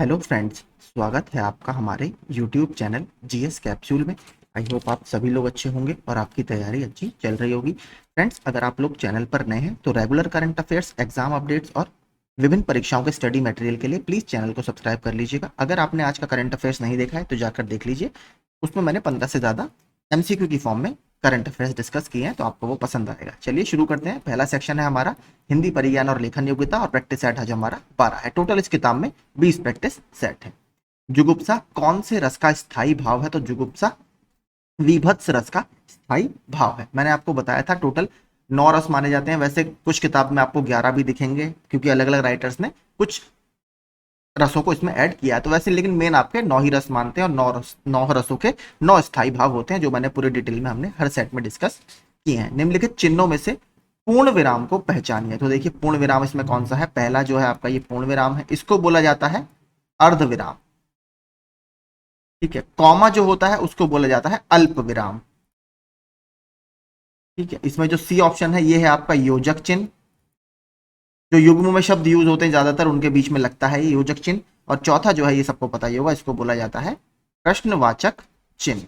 Hello friends, स्वागत है आपका हमारे यूट्यूब चैनल जीएस कैप्सूल में। आई होप आप सभी लोग अच्छे होंगे और आपकी तैयारी अच्छी चल रही होगी। फ्रेंड्स, अगर आप लोग चैनल पर नए हैं तो regular current affairs, exam updates और विभिन्न परीक्षाओं के स्टडी मटेरियल के लिए प्लीज़ चैनल को सब्सक्राइब कर लीजिएगा। अगर आपने आज का करंट अफेयर्स नहीं देखा है तो जाकर देख लीजिए। उसमें मैंने 15 से ज़्यादा एमसीक्यू की फॉर्म में करंट अफेयर्स डिस्कस किए हैं, तो आपको वो पसंद आएगा। चलिए शुरू करते हैं। पहला सेक्शन है हमारा हिंदी परिज्ञान और लेखन योग्यता, और प्रैक्टिस सेट आज हमारा 12 है। टोटल इस किताब में 20 प्रैक्टिस सेट है। जुगुप्सा कौन से रस का स्थायी भाव है? तो जुगुप्सा विभत्स रस का स्थायी भाव है। मैंने आपको बताया था टोटल 9 रस माने जाते हैं। वैसे कुछ किताब में आपको 11 भी दिखेंगे क्योंकि अलग अलग राइटर्स ने कुछ रसों को इसमें ऐड किया है। तो वैसे लेकिन मेन आपके 9 ही रस मानते हैं, और 9 रसों के 9 स्थायी भाव होते हैं, जो मैंने पूरे डिटेल में हमने हर सेट में डिस्कस किए हैं। निम्नलिखित चिन्हों में से पूर्ण विराम को पहचानिए। तो देखिए पूर्ण विराम इसमें कौन सा है? पहला जो है आपका ये पूर्ण विराम है, इसको बोला जाता है अर्ध विराम। ठीक है, कॉमा जो होता है उसको बोला जाता है अल्प विराम। ठीक है, इसमें जो सी ऑप्शन है ये है आपका योजक चिन्ह। जो युग्म में शब्द यूज होते हैं ज्यादातर उनके बीच में लगता है ये योजक चिन्ह। और चौथा जो है ये सबको पता ही होगा, इसको बोला जाता है प्रश्नवाचक चिन्ह।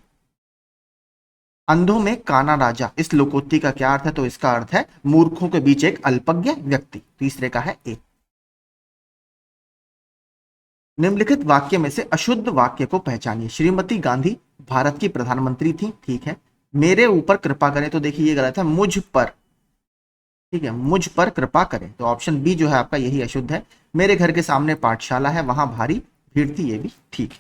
अंधों में काना राजा, इस लोकोक्ति का क्या अर्थ है? तो इसका अर्थ है मूर्खों के बीच एक अल्पज्ञ व्यक्ति। तीसरे का है ए। निम्नलिखित वाक्य में से अशुद्ध वाक्य को पहचानिए। श्रीमती गांधी भारत की प्रधानमंत्री थी। ठीक है। मेरे ऊपर कृपा करें, तो देखिए ये गलत है, मुझ पर। ठीक है, मुझ पर कृपा करें, तो ऑप्शन बी जो है आपका यही अशुद्ध है। मेरे घर के सामने पाठशाला है, वहां भारी भीड़ थी, ये भी ठीक है।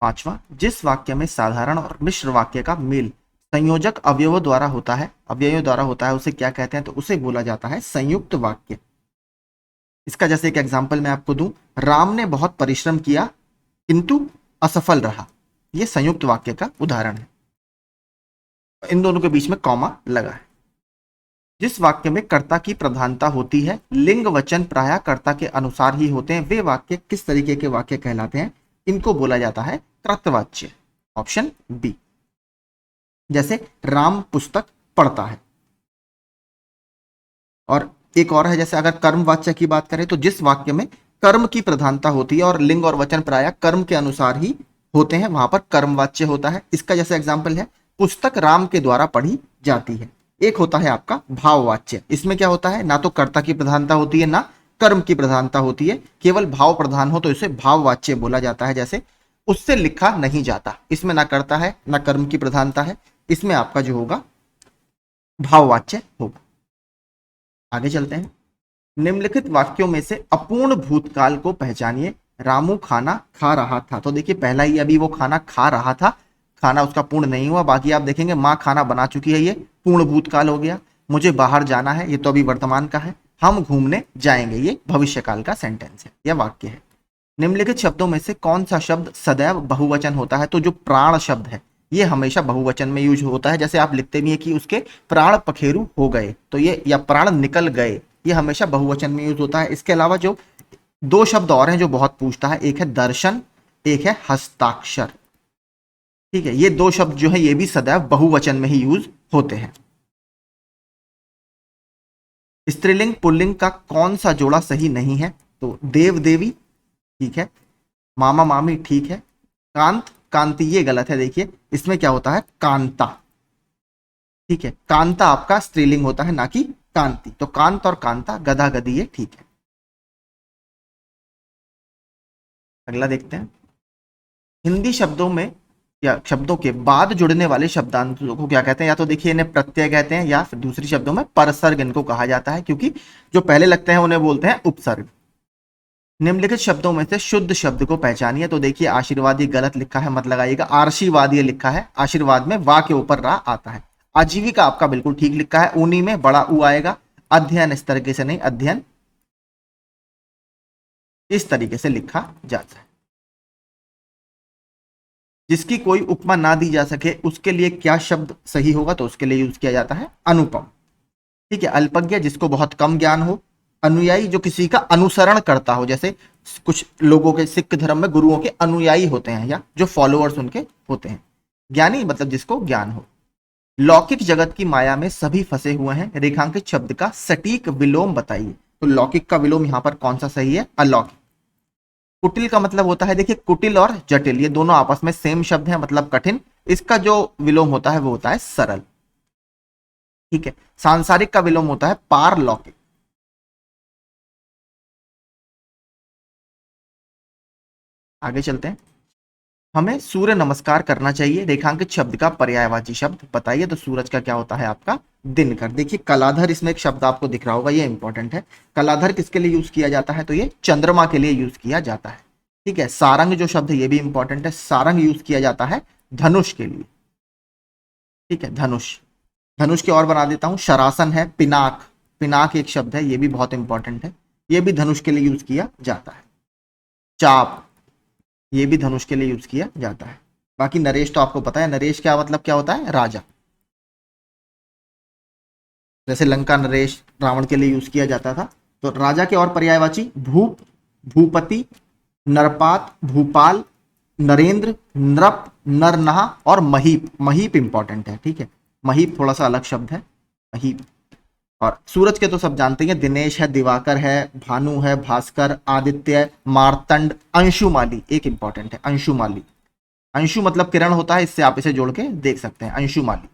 पांचवा, जिस वाक्य में साधारण और मिश्र वाक्य का मेल संयोजक अवयवों द्वारा होता है, उसे क्या कहते हैं? तो उसे बोला जाता है संयुक्त वाक्य। इसका जैसे एक एग्जांपल मैं आपको दूं, राम ने बहुत परिश्रम किया किंतु असफल रहा। यह संयुक्त वाक्य का उदाहरण है। इन दोनों के बीच में कॉमा लगा है। जिस वाक्य में कर्ता की प्रधानता होती है, लिंग वचन प्रायः कर्ता के अनुसार ही होते हैं, वे वाक्य किस तरीके के वाक्य कहलाते हैं? इनको बोला जाता है कृतवाच्य। Option B. जैसे राम पुस्तक पढ़ता है। और एक और है, जैसे अगर कर्मवाच्य की बात करें तो जिस वाक्य में कर्म की प्रधानता होती है और लिंग और वचन प्रायः कर्म के अनुसार ही होते हैं, वहां पर कर्मवाच्य होता है। इसका जैसे एग्जाम्पल है, पुस्तक राम के द्वारा पढ़ी जाती है। एक होता है आपका भाववाच्य। इसमें क्या होता है? ना तो कर्ता की प्रधानता होती है ना कर्म की प्रधानता होती है, केवल भाव प्रधान हो तो इसे भाववाच्य बोला जाता है। जैसे उससे लिखा नहीं जाता, इसमें ना कर्ता है ना कर्म की प्रधानता है, इसमें आपका जो होगा भाववाच्य होगा। आगे चलते हैं। निम्नलिखित वाक्यों में से अपूर्ण भूतकाल को पहचानिए। रामू खाना खा रहा था। तो देखिए पहला ही अभी वो खाना खा रहा था, खाना उसका पूर्ण नहीं हुआ। बाकी आप देखेंगे माँ खाना बना चुकी है, ये पूर्ण भूतकाल हो गया। मुझे बाहर जाना है, ये तो अभी वर्तमान का है। हम घूमने जाएंगे, ये भविष्यकाल का सेंटेंस है या वाक्य है। निम्नलिखित शब्दों में से कौन सा शब्द सदैव बहुवचन होता है? तो जो प्राण शब्द है ये हमेशा बहुवचन में यूज होता है। जैसे आप लिखते भी है कि उसके प्राण पखेरु हो गए, तो ये या प्राण निकल गए, ये हमेशा बहुवचन में यूज होता है। इसके अलावा जो दो शब्द और हैं जो बहुत पूछता है, एक है दर्शन, एक है हस्ताक्षर। ठीक है, ये दो शब्द जो है ये भी सदैव बहुवचन में ही यूज होते हैं। स्त्रीलिंग पुल्लिंग का कौन सा जोड़ा सही नहीं है? तो देव देवी ठीक है, मामा मामी ठीक है, कांत कांति ये गलत है। देखिए इसमें क्या होता है? कांता। ठीक है, कांता आपका स्त्रीलिंग होता है ना कि कांति। तो कांत और कांता गधा गधी ये ठीक है। अगला देखते हैं। हिंदी शब्दों में या शब्दों के बाद जुड़ने वाले शब्दांतों को क्या कहते हैं? या तो देखिए इन्हें प्रत्यय कहते हैं, या फिर दूसरी शब्दों में परसर्ग इनको कहा जाता है, क्योंकि जो पहले लगते हैं उन्हें बोलते हैं उपसर्ग। निम्नलिखित शब्दों में से शुद्ध शब्द को पहचानिए। तो देखिए आशीर्वाद ये गलत लिखा है, मत लगाइएगा। आशीर्वाद ये लिखा है, आशीर्वाद में वा के ऊपर रा आता है। आजीविका आपका बिल्कुल ठीक लिखा है, ऊनी में बड़ा ऊ आएगा। अध्ययन इस तरीके से नहीं, अध्ययन इस तरीके से लिखा जाता है। जिसकी कोई उपमा ना दी जा सके उसके लिए क्या शब्द सही होगा? तो उसके लिए यूज किया जाता है अनुपम। ठीक है, अल्पज्ञ जिसको बहुत कम ज्ञान हो। अनुयायी जो किसी का अनुसरण करता हो, जैसे कुछ लोगों के सिख धर्म में गुरुओं के अनुयायी होते हैं या जो फॉलोअर्स उनके होते हैं। ज्ञानी मतलब जिसको ज्ञान हो। लौकिक जगत की माया में सभी फंसे हुए हैं, रेखांकित शब्द का सटीक विलोम बताइए। तो लौकिक का विलोम यहां पर कौन सा सही है? अलौकिक। कुटिल का मतलब होता है, देखिए कुटिल और जटिल ये दोनों आपस में सेम शब्द हैं, मतलब कठिन। इसका जो विलोम होता है वो होता है सरल। ठीक है। सांसारिक का विलोम होता है पारलौकिक। आगे चलते हैं। हमें सूर्य नमस्कार करना चाहिए, रेखांकित शब्द का पर्यायवाची शब्द बताइए। तो सूरज का क्या होता है आपका दिनकर। देखिए कलाधर, इसमें एक शब्द आपको दिख रहा होगा, ये इंपॉर्टेंट है। कलाधर किसके लिए यूज किया जाता है, तो ये चंद्रमा के लिए यूज किया जाता है। ठीक है। सारंग जो शब्द है ये भी इंपॉर्टेंट है, सारंग यूज किया जाता है धनुष के लिए। ठीक है, धनुष। धनुष के और बना देता हूं, शरासन है, पिनाक। पिनाक एक शब्द है, ये भी बहुत इंपॉर्टेंट है, ये भी धनुष के लिए यूज किया जाता है। चाप, ये भी धनुष के लिए यूज किया जाता है। बाकी नरेश तो आपको पता है, नरेश क्या मतलब क्या होता है, राजा। जैसे लंका नरेश रावण के लिए यूज किया जाता था। तो राजा के और पर्यायवाची भूप, भूपति, नरपात, भूपाल, नरेंद्र, नृप, नरनहा और महीप। महीप इंपॉर्टेंट है। ठीक है, महीप थोड़ा सा अलग शब्द है, महीप। और सूरज के तो सब जानते हैं, दिनेश है, दिवाकर है, भानु है, भास्कर, आदित्य, मार्तंड, अंशुमाली एक इंपॉर्टेंट है, अंशुमाली। अंशु मतलब किरण होता है, इससे आप इसे जोड़ के देख सकते हैं, अंशुमाली।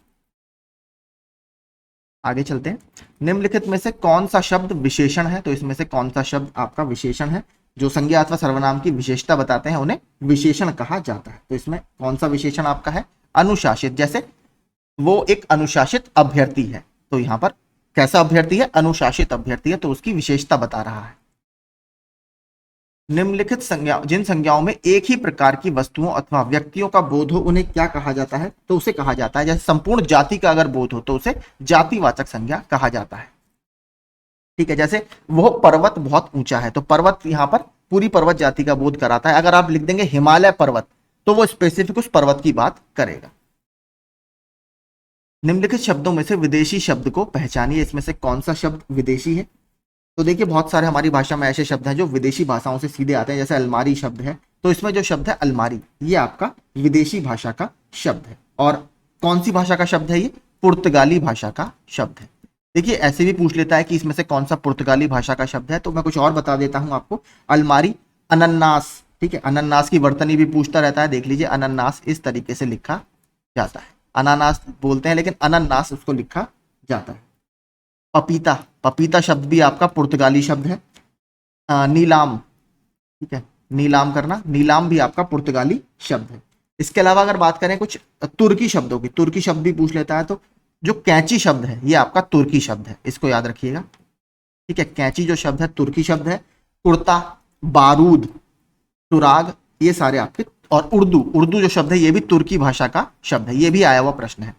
आगे चलते हैं। निम्नलिखित में से कौन सा शब्द विशेषण है, तो इसमें से कौन सा शब्द आपका विशेषण है। जो संज्ञा अथवा सर्वनाम की विशेषता बताते हैं उन्हें विशेषण कहा जाता है। तो इसमें कौन सा विशेषण आपका है, अनुशासित। जैसे वो एक अनुशासित अभ्यर्थी है, तो यहां पर कैसा अभ्यर्थी है, अनुशासित अभ्यर्थी है, तो उसकी विशेषता बता रहा है। निम्नलिखित संज्ञा, जिन संज्ञाओं में एक ही प्रकार की वस्तुओं अथवा व्यक्तियों का बोध हो उन्हें क्या कहा जाता है, तो उसे कहा जाता है, जैसे संपूर्ण जाति का अगर बोध हो तो उसे जातिवाचक संज्ञा कहा जाता है। ठीक है। जैसे वो पर्वत बहुत ऊंचा है, तो पर्वत यहां पर पूरी पर्वत जाति का बोध कराता है। अगर आप लिख देंगे हिमालय पर्वत, तो वो स्पेसिफिक उस पर्वत की बात करेगा। निम्नलिखित शब्दों में से विदेशी शब्द को पहचानिए, इसमें से कौन सा शब्द विदेशी है। तो देखिए बहुत सारे हमारी भाषा में ऐसे शब्द हैं जो विदेशी भाषाओं से सीधे आते हैं, जैसे अलमारी शब्द है, तो इसमें जो शब्द है अलमारी, ये आपका विदेशी भाषा का शब्द है। और कौन सी भाषा का शब्द है ये, पुर्तगाली भाषा का शब्द है। देखिए ऐसे भी पूछ लेता है कि इसमें से कौन सा पुर्तगाली भाषा का शब्द है, तो मैं कुछ और बता देता हूं आपको। अलमारी, अनन्नास। ठीक है, अनन्नास की वर्तनी भी पूछता रहता है, देख लीजिए अनन्नास इस तरीके से लिखा जाता है। अनानास बोलते हैं लेकिन अनन्नास उसको लिखा जाता है। पपीता, पपीता शब्द भी आपका पुर्तगाली शब्द है। नीलाम, ठीक है, नीलाम करना, नीलाम भी आपका पुर्तगाली शब्द है। इसके अलावा अगर बात करें कुछ तुर्की शब्दों की, तुर्की शब्द भी पूछ लेता है, तो जो कैंची शब्द है ये आपका तुर्की शब्द है, इसको याद रखिएगा। ठीक है, कैंची जो शब्द है तुर्की शब्द है। कुर्ता, बारूद, सुराग, ये सारे आपके। और उर्दू, उर्दू जो शब्द है ये भी तुर्की भाषा का शब्द है, ये भी आया हुआ प्रश्न है।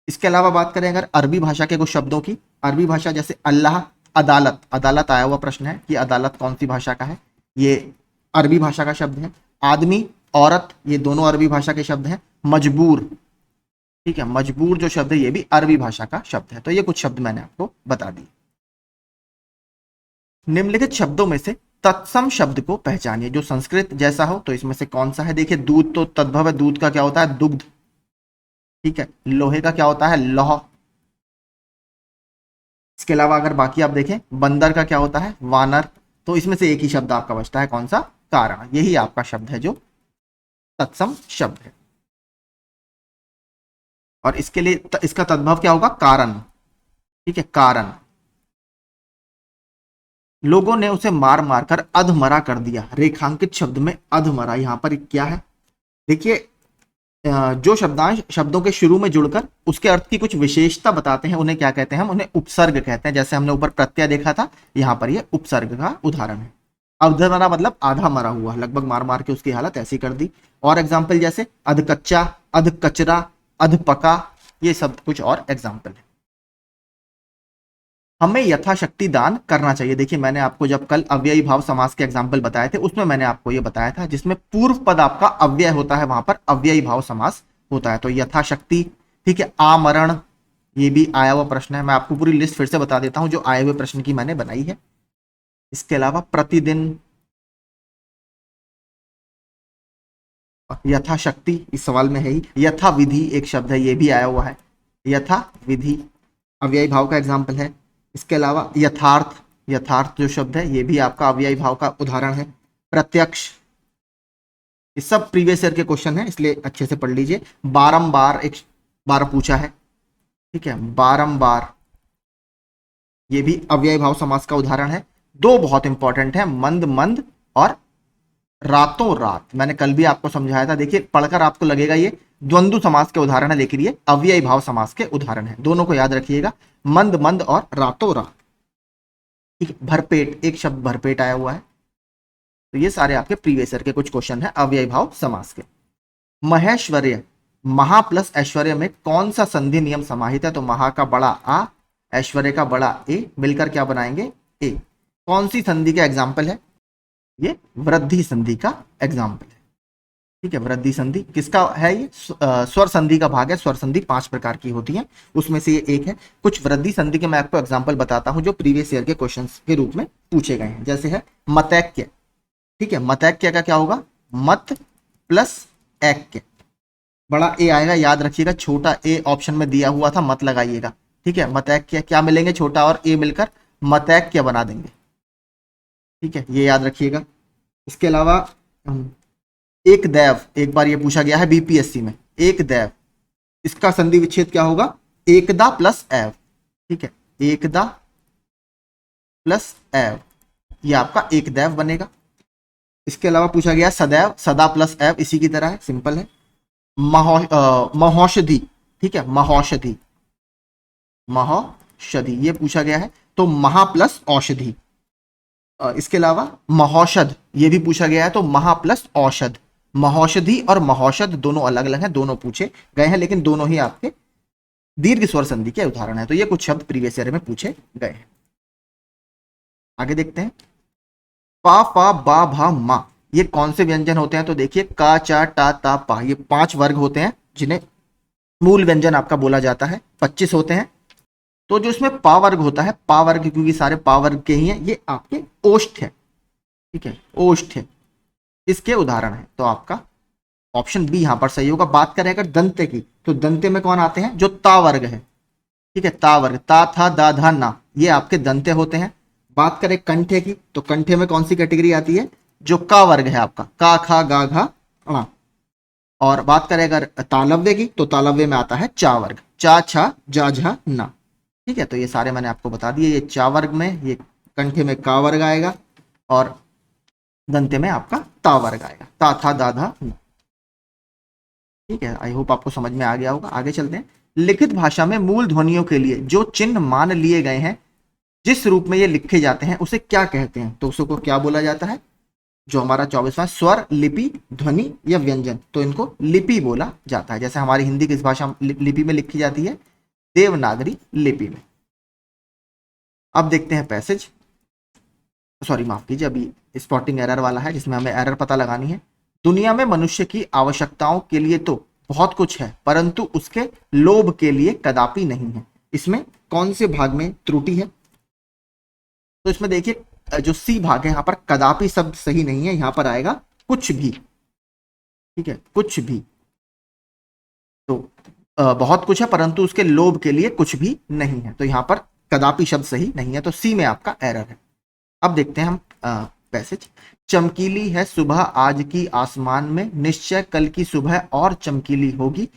इसके अलावा बात करें अगर अरबी भाषा के कुछ शब्दों की, अरबी भाषा जैसे अल्लाह, अदालत, अदालत आया हुआ प्रश्न है कि अदालत कौन सी भाषा का है, ये अरबी भाषा का शब्द है। आदमी, औरत, ये दोनों अरबी भाषा के शब्द हैं। मजबूर, ठीक है, मजबूर जो शब्द है ये भी अरबी भाषा का शब्द है। तो ये कुछ शब्द मैंने आपको बता दिए। निम्नलिखित शब्दों में से तत्सम शब्द को पहचानिए जो संस्कृत जैसा हो, तो इसमें से कौन सा है। देखिए दूध तो तद्भव है, दूध का क्या होता है, दुग्ध। ठीक है, लोहे का क्या होता है, लौह। इसके अलावा अगर बाकी आप देखें, बंदर का क्या होता है, वानर। तो इसमें से एक ही शब्द आपका बचता है, कौन सा, कारण। यही आपका शब्द है जो तत्सम शब्द है। और इसके लिए इसका तद्भव क्या होगा, कारण। ठीक है, कारण। लोगों ने उसे मार मार कर अधमरा कर दिया, रेखांकित शब्द में अधमरा यहां पर क्या है। देखिए जो शब्दांश शब्दों के शुरू में जुड़कर उसके अर्थ की कुछ विशेषता बताते हैं उन्हें क्या कहते हैं, हम उन्हें उपसर्ग कहते हैं। जैसे हमने ऊपर प्रत्यय देखा था, यहां पर ये उपसर्ग का उदाहरण है। अधमरा मतलब आधा मरा हुआ, लगभग मार मार के उसकी हालत ऐसी कर दी। और एग्जाम्पल जैसे अधकच्चा, अधकचरा, अधपका, ये सब कुछ और एग्जाम्पल है। हमें यथाशक्ति दान करना चाहिए। देखिए मैंने आपको जब कल अव्ययी भाव समास के एग्जाम्पल बताए थे, उसमें मैंने आपको ये बताया था, जिसमें पूर्व पद आपका अव्यय होता है वहां पर अव्ययी भाव समास होता है। तो यथाशक्ति। ठीक है, आमरण, ये भी आया हुआ प्रश्न है। मैं आपको पूरी लिस्ट फिर से बता देता हूं जो आए हुए प्रश्न की मैंने बनाई है। इसके अलावा प्रतिदिन, यथाशक्ति इस सवाल में है ही। यथा विधि एक शब्द है, ये भी आया हुआ है, यथा विधि अव्ययी भाव का एग्जाम्पल है। इसके अलावा यथार्थ, यथार्थ जो शब्द है ये भी आपका अव्ययी भाव का उदाहरण है। प्रत्यक्ष, ये सब प्रीवियस ईयर के क्वेश्चन है, इसलिए अच्छे से पढ़ लीजिए। बारंबार एक बार पूछा है, ठीक है, बारंबार, ये भी अव्ययी भाव समास का उदाहरण है। दो बहुत इंपॉर्टेंट है, मंद मंद और रातों रात, मैंने कल भी आपको समझाया था, देखिए पढ़कर आपको लगेगा ये द्वंद्व समास के उदाहरण है, लेकिन ये अव्ययी भाव समास के उदाहरण है, दोनों को याद रखिएगा, मंद मंद और रातों रात। ठीक है, भरपेट, एक शब्द भरपेट आया हुआ है। तो ये सारे आपके प्रीवियस ईयर के कुछ क्वेश्चन है अव्ययी भाव समास के। महेश्वर्य, महा प्लस ऐश्वर्य में कौन सा संधि नियम समाहित है? तो महा का बड़ा आ, ऐश्वर्य का बड़ा ए, मिलकर क्या बनाएंगे? ए। कौन सी संधि का एग्जाम्पल है? ये वृद्धि संधि का एग्जाम्पल है। ठीक है, वृद्धि संधि किसका है? ये स्वर संधि का भाग है। स्वर संधि 5 प्रकार की होती है, उसमें से ये एक है। कुछ वृद्धि संधि के मैं आपको एग्जाम्पल बताता हूं जो प्रीवियस ईयर के क्वेश्चंस के रूप में पूछे गए हैं। जैसे है मतैक्य, ठीक है, मतैक्य का क्या होगा? मत प्लस ऐक्य, बड़ा ए आएगा, याद रखिएगा, छोटा ए ऑप्शन में दिया हुआ था, मत लगाइएगा। ठीक है, मतैक्य क्या मिलेंगे? छोटा और ए मिलकर मतैक्य बना देंगे। ठीक है, ये याद रखिएगा। इसके अलावा एक दैव, एक बार ये पूछा गया है बीपीएससी में, एक दैव, इसका संधि विच्छेद क्या होगा? एकदा प्लस एव। ठीक है, एकदा प्लस एव, ये आपका एक दैव बनेगा। इसके अलावा पूछा गया सदैव, सदा प्लस एव, इसी की तरह है, सिंपल है। महौषधि, ठीक है, महौषधि, महौषधि ये पूछा गया है, तो महा प्लस औषधि। इसके अलावा महौषध, ये भी पूछा गया है, तो महा प्लस औषध। महौषधि और महौषध दोनों अलग अलग हैं, दोनों पूछे गए हैं, लेकिन दोनों ही आपके दीर्घ स्वर संधि के उदाहरण है। तो ये कुछ शब्द प्रीवियस ईयर में पूछे गए हैं। आगे देखते हैं, पा फा बा भा मा, ये कौन से व्यंजन होते हैं? तो देखिए का चा टा ता पा, ये 5 वर्ग होते हैं जिन्हें मूल व्यंजन आपका बोला जाता है। 25 होते हैं। तो जो इसमें पा वर्ग होता है, पा वर्ग क्योंकि सारे पा वर्ग के ही हैं, ये आपके ओष्ठ है। ठीक है, ओष्ठ है, इसके उदाहरण है। तो आपका ऑप्शन बी यहां पर सही होगा। बात करें अगर दंते की, तो दंते में कौन आते हैं? जो ता वर्ग है। ठीक है, ता वर्ग, ता था दा धा ना, ये आपके दंते होते हैं। बात करें कंठे की, तो कंठे में कौन सी कैटेगरी आती है? जो का वर्ग है आपका, का खा गा घा अणा। और बात करें अगर तालव्य की, तो तालव्य में आता है चा वर्ग, चा छा जा झा ना। ठीक है, तो ये सारे मैंने आपको बता दिए। ये चा वर्ग में, ये कंठे में का वर्ग आएगा, और दंते में आपका ता वर्ग आएगा, ता था दा धा ना। ठीक है, आई होप आपको समझ में आ गया होगा। आगे चलते हैं। लिखित भाषा में मूल ध्वनियों के लिए जो चिन्ह मान लिए गए हैं, जिस रूप में ये लिखे जाते हैं, उसे क्या कहते हैं? तो उसको क्या बोला जाता है? जो हमारा 24वां स्वर, लिपि, ध्वनि या व्यंजन, तो इनको लिपि बोला जाता है। जैसे हमारी हिंदी किस भाषा लिपि में लिखी जाती है? देवनागरी लिपि में। अब देखते हैं पैसेज, सॉरी माफ कीजिए, अभी स्पॉटिंग एरर वाला है जिसमें हमें एरर पता लगानी है। दुनिया में मनुष्य की आवश्यकताओं के लिए तो बहुत कुछ है, परंतु उसके लोभ के लिए कदापि नहीं है। इसमें कौन से भाग में त्रुटि है? तो इसमें देखिए, जो सी भाग है, यहां पर कदापि शब्द सही नहीं है, यहां पर आएगा कुछ भी। ठीक है, कुछ भी, तो बहुत कुछ है परंतु उसके लोभ के लिए कुछ भी नहीं है, तो यहां पर कदापि शब्द सही नहीं है, तो सी में आपका एरर है। अब देखते हैं हम पैसेज। चमकीली है सुबह आज की आसमान में, निश्चय कल की सुबह और चमकीली होगी।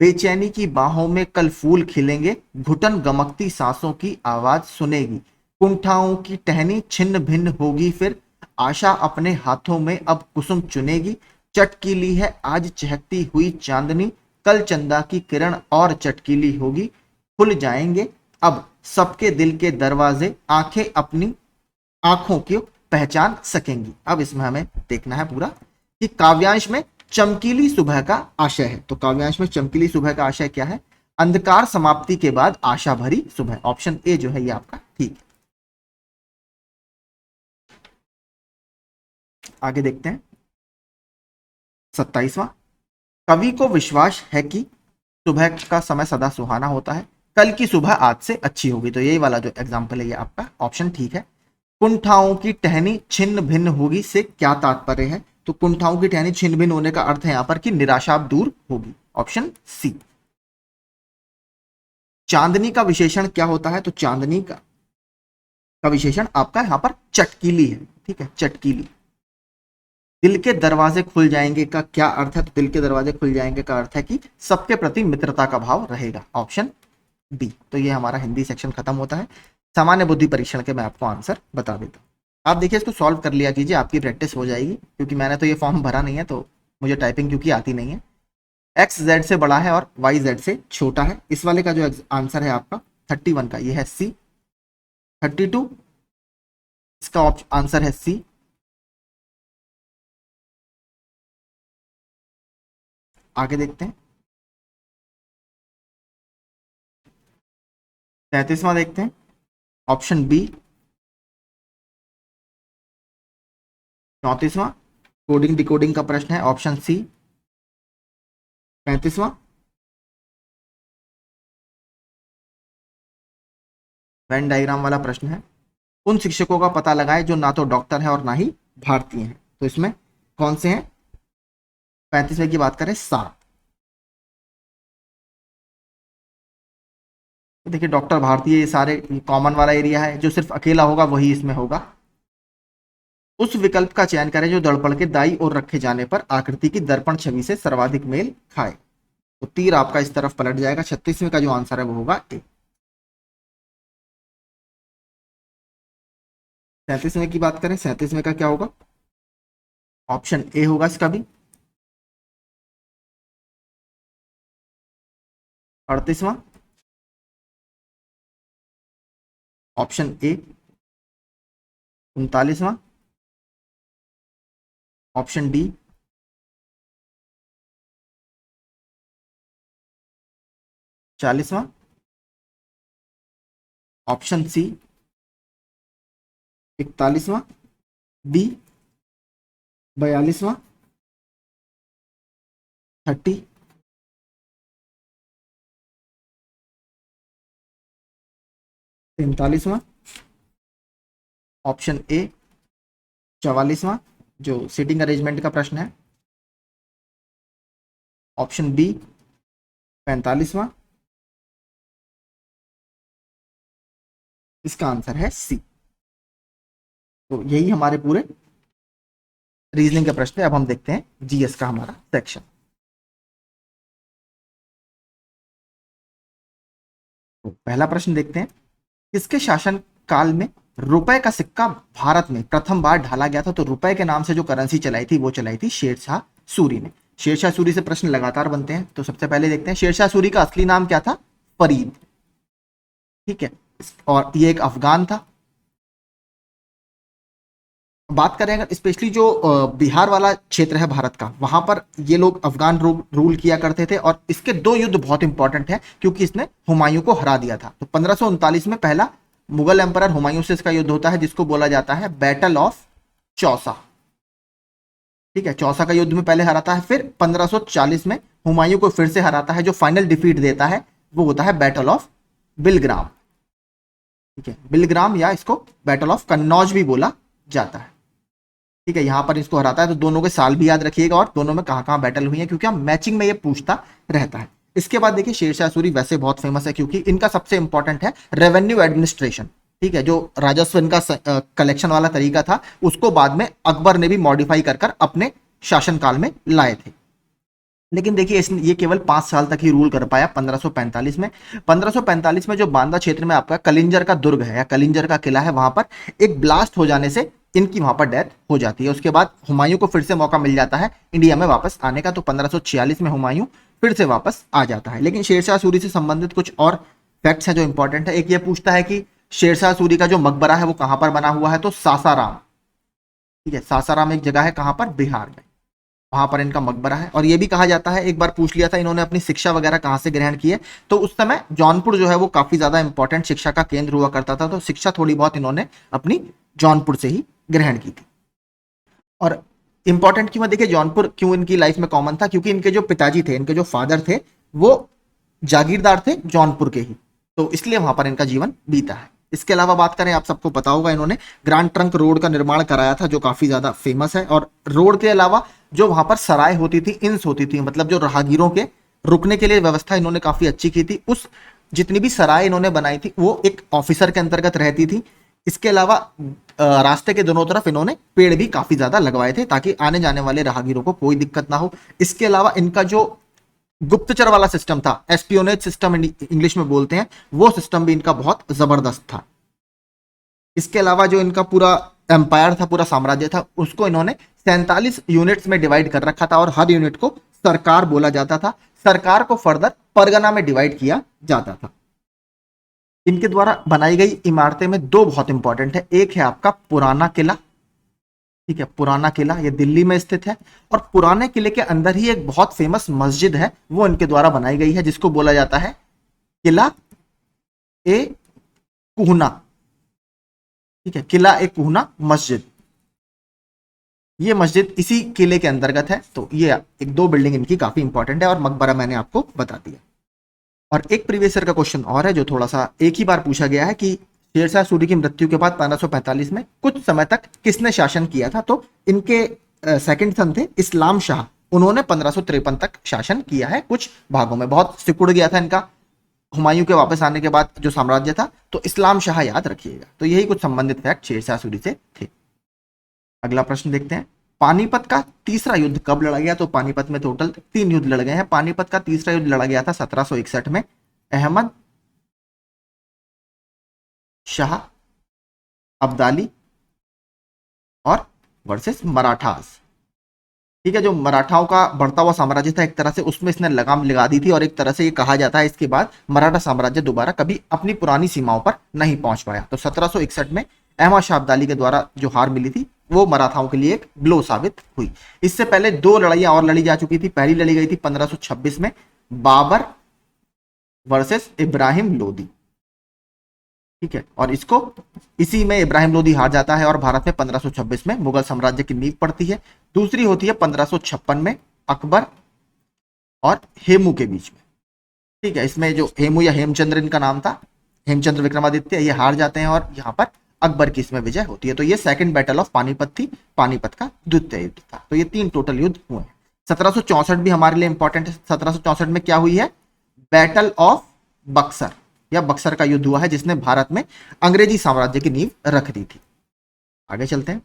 बेचैनी की बाहों में कल फूल खिलेंगे, घुटन गमकती सांसों की आवाज सुनेगी। कुंठाओं की टहनी छिन्न भिन्न होगी फिर, आशा अपने हाथों में अब कुसुम चुनेगी। चटकीली है आज चहकती हुई चांदनी, कल चंदा की किरण और चटकीली होगी। खुल जाएंगे अब सबके दिल के दरवाजे, आंखें अपनी आंखों की पहचान सकेंगी। अब इसमें हमें देखना है पूरा कि काव्यांश में चमकीली सुबह का आशय है। तो काव्यांश में चमकीली सुबह का आशय क्या है? अंधकार समाप्ति के बाद आशा भरी सुबह। ऑप्शन ए जो है ये आपका ठीक है। आगे देखते हैं 27वां। कवि को विश्वास है कि सुबह का समय सदा सुहाना होता है, कल की सुबह आज से अच्छी होगी। तो यही वाला जो एग्जाम्पल है ये आपका ऑप्शन ठीक है। कुंठाओं की टहनी छिन्न भिन्न होगी से क्या तात्पर्य है? तो कुंठाओं की टहनी छिन्न भिन्न होने का अर्थ है यहां पर कि निराशा अब दूर होगी। Option C. चांदनी का विशेषण क्या होता है? तो चांदनी का विशेषण आपका यहां पर चटकीली है। ठीक है, चटकीली। दिल के दरवाजे खुल जाएंगे का क्या अर्थ है? तो दिल के दरवाजे खुल जाएंगे का अर्थ है कि सबके प्रति मित्रता का भाव रहेगा, ऑप्शन बी। तो ये हमारा हिंदी सेक्शन खत्म होता है। सामान्य बुद्धि परीक्षण के मैं आपको आंसर बता देता हूँ। आप देखिए इसको सॉल्व कर लिया कीजिए, आपकी प्रैक्टिस हो जाएगी, क्योंकि मैंने तो ये फॉर्म भरा नहीं है तो मुझे टाइपिंग क्योंकि आती नहीं है। एक्स जेड से बड़ा है और वाई जेड से छोटा है। इस वाले का जो आंसर है आपका 31 का, ये है सी। 32 इसका आंसर है सी। आगे देखते हैं। 33वां देखते हैं, ऑप्शन बी। 34वां कोडिंग डिकोडिंग का प्रश्न है, ऑप्शन सी। 35वां वेन डायग्राम वाला प्रश्न है। उन शिक्षकों का पता लगाएं जो ना तो डॉक्टर है और ना ही भारतीय हैं। तो इसमें कौन से हैं? 35वें की बात करें, 7। तो देखिए डॉक्टर भारतीय, ये सारे कॉमन वाला एरिया है, जो सिर्फ अकेला होगा वही इसमें होगा। उस विकल्प का चयन करें जो दर्पण के दाईं ओर रखे जाने पर आकृति की दर्पण छवि से सर्वाधिक मेल खाए। तो तीर आपका इस तरफ पलट जाएगा। 36वें का जो आंसर है वो होगा ए। 37वें की बात करें, 37वें का क्या होगा? ऑप्शन ए होगा इसका भी। 38वां ऑप्शन ए। 39वां ऑप्शन डी। 40वां ऑप्शन सी। 41वां बी। 42वां 30। 43वां ऑप्शन ए। 44वां जो सीटिंग अरेंजमेंट का प्रश्न है, ऑप्शन बी। 45वां इसका आंसर है सी। तो यही हमारे पूरे रीजनिंग के प्रश्न है। अब हम देखते हैं जीएस का हमारा सेक्शन। तो पहला प्रश्न देखते हैं, किसके शासन काल में रुपए का सिक्का भारत में प्रथम बार ढाला गया था? तो रुपए के नाम से जो करेंसी चलाई थी वो चलाई थी शेरशाह सूरी ने। शेरशाह सूरी से प्रश्न लगातार बनते हैं, तो सबसे पहले देखते हैं शेरशाह सूरी का असली नाम क्या था? फरीद। ठीक है, और ये एक अफगान था। बात करें अगर स्पेशली जो बिहार वाला क्षेत्र है भारत का, वहां पर ये लोग अफगान रूल किया करते थे। और इसके दो युद्ध बहुत इंपॉर्टेंट है क्योंकि इसने हुमायूं को हरा दिया था। तो 1539 में पहला मुगल एम्परर हुमायूं से इसका युद्ध होता है, जिसको बोला जाता है बैटल ऑफ चौसा। ठीक है, चौसा का युद्ध में पहले हराता है, फिर 1540 में हुमायूं को फिर से हराता है। जो फाइनल डिफीट देता है वो होता है बैटल ऑफ बिलग्राम। ठीक है, बिलग्राम या इसको बैटल ऑफ कन्नौज भी बोला जाता है। ठीक है, यहां पर इसको हराता है। तो दोनों के साल भी याद रखिएगा और दोनों में कहां कहां बैटल हुई है, क्योंकि हम मैचिंग में ये पूछता रहता है। इसके बाद देखिए शेरशाह सूरी वैसे बहुत फेमस है क्योंकि इनका सबसे इंपॉर्टेंट है रेवेन्यू एडमिनिस्ट्रेशन। ठीक है, जो राजस्व इनका कलेक्शन वाला तरीका था उसको बाद में अकबर ने भी मॉडिफाई कर अपने शासनकाल में लाए थे। लेकिन देखिए ये केवल 5 साल तक ही रूल कर पाया 1545 में। 1545 में जो बांदा क्षेत्र में आपका कलिंजर का दुर्ग है या कलिंजर का किला है, वहां पर एक ब्लास्ट हो जाने से इनकी वहां पर डेथ हो जाती है। उसके बाद हुमायूं को फिर से मौका मिल जाता है इंडिया में वापस आने का। तो 1546 में हुमायूं फिर से वापस आ जाता है। लेकिन शेरशाह सूरी से संबंधित कुछ और फैक्ट्स हैं जो इंपॉर्टेंट है। एक ये पूछता है कि शेरशाह सूरी का जो मकबरा है वो कहां पर बना हुआ है? तो सासाराम। ठीक है, सासाराम एक जगह है कहां पर? बिहार में, वहां पर इनका मकबरा है। और ये भी कहा जाता है, एक बार पूछ लिया था इन्होंने अपनी शिक्षा वगैरह कहां से ग्रहण की है, तो उस समय जौनपुर जो है वो काफी ज्यादा इंपॉर्टेंट शिक्षा का केंद्र हुआ करता था। तो शिक्षा थोड़ी बहुत इन्होंने अपनी जौनपुर से ही ग्रहण की थी। और इंपॉर्टेंट क्यों है, देखिए जौनपुर क्यों इनकी लाइफ में कॉमन था, क्योंकि इनके जो पिताजी थे, इनके जो फादर थे, वो जागीरदार थे जौनपुर के ही, तो इसलिए वहां पर इनका जीवन बीता है। इसके अलावा बात करें, आप सबको पता होगा इन्होंने ग्रांड ट्रंक रोड का निर्माण कराया था जो काफी ज्यादा फेमस है। और रोड के अलावा जो वहां पर सराय होती थी, इंस होती थी, मतलब जो राहगीरों के रुकने के लिए व्यवस्था इन्होंने काफी अच्छी की थी। उस जितनी भी सराय इन्होंने बनाई थी वो एक ऑफिसर के अंतर्गत रहती थी। इसके अलावा रास्ते के दोनों तरफ इन्होंने पेड़ भी काफी ज्यादा लगवाए थे ताकि आने जाने वाले राहगीरों को कोई दिक्कत ना हो। इसके अलावा इनका जो गुप्तचर वाला सिस्टम था, एस्पियोनेज सिस्टम इंग्लिश में बोलते हैं, वो सिस्टम भी इनका बहुत जबरदस्त था। इसके अलावा जो इनका पूरा एम्पायर था, पूरा साम्राज्य था, उसको इन्होंने 47 यूनिट्स में डिवाइड कर रखा था और हर यूनिट को सरकार बोला जाता था। सरकार को फर्दर परगना में डिवाइड किया जाता था। इनके द्वारा बनाई गई इमारतें में दो बहुत इंपॉर्टेंट है। एक है आपका पुराना किला, ठीक है, पुराना किला ये दिल्ली में स्थित है, और पुराने किले के अंदर ही एक बहुत फेमस मस्जिद है, वो इनके द्वारा बनाई गई है, जिसको बोला जाता है किला ए कुहना, ठीक है, किला ए कुहना मस्जिद। ये मस्जिद इसी किले के अंतर्गत है। तो ये एक दो बिल्डिंग इनकी काफी इंपॉर्टेंट है, और मकबरा मैंने आपको बता दिया। और एक प्रीवियस ईयर का क्वेश्चन और है जो थोड़ा सा एक ही बार पूछा गया है कि शेरशाह सूरी की मृत्यु के बाद 1545 में कुछ समय तक किसने शासन किया था। तो इनके सेकंड सन थे इस्लाम शाह, उन्होंने 1553 तक शासन किया है। कुछ भागों में बहुत सिकुड़ गया था इनका हुमायूं के वापस आने के बाद जो साम्राज्य था, तो इस्लाम शाह याद रखिएगा। तो यही कुछ संबंधित फैक्ट शेरशाह सूरी से थे। अगला प्रश्न देखते हैं, पानीपत का तीसरा युद्ध कब लड़ा गया। तो पानीपत में टोटल 3 युद्ध लड़ गए हैं। पानीपत का तीसरा युद्ध लड़ा गया था 1761 में, अहमद शाह अब्दाली और वर्सेस मराठास, ठीक है। जो मराठाओं का बढ़ता हुआ साम्राज्य था एक तरह से, उसमें इसने लगाम लगा दी थी, और एक तरह से ये कहा जाता है इसके बाद मराठा साम्राज्य दोबारा कभी अपनी पुरानी सीमाओं पर नहीं पहुंच पाया। तो 1761 में अहमद शाह अब्दाली के द्वारा जो हार मिली थी वो मराठाओं के लिए एक ब्लो साबित हुई। इससे पहले 2 लड़ाइयां और लड़ी जा चुकी थी। पहली लड़ी गई थी 1526 में, बाबर वर्सेस इब्राहिम लोदी, ठीक है, और इसी में इब्राहिम लोदी हार जाता है और भारत में 1526 में मुगल साम्राज्य की नींव पड़ती है। दूसरी होती है 1556 में अकबर और हेमू के बीच में, ठीक है। इसमें जो हेमू या हेमचंद्र इनका नाम था, हेमचंद्र विक्रमादित्य, ये हार जाते हैं और यहाँ पर अकबर की इसमें विजय होती है। तो ये सेकंड बैटल ऑफ पानीपत थी, पानीपत का द्वितीय युद्ध था। तो ये 3 टोटल युद्ध हुए हैं। 1764 भी हमारे लिए इंपॉर्टेंट है। 1764 में क्या हुई है, बैटल ऑफ बक्सर या बक्सर का युद्ध हुआ है, जिसने भारत में अंग्रेजी साम्राज्य की नींव रख दी थी। आगे चलते हैं।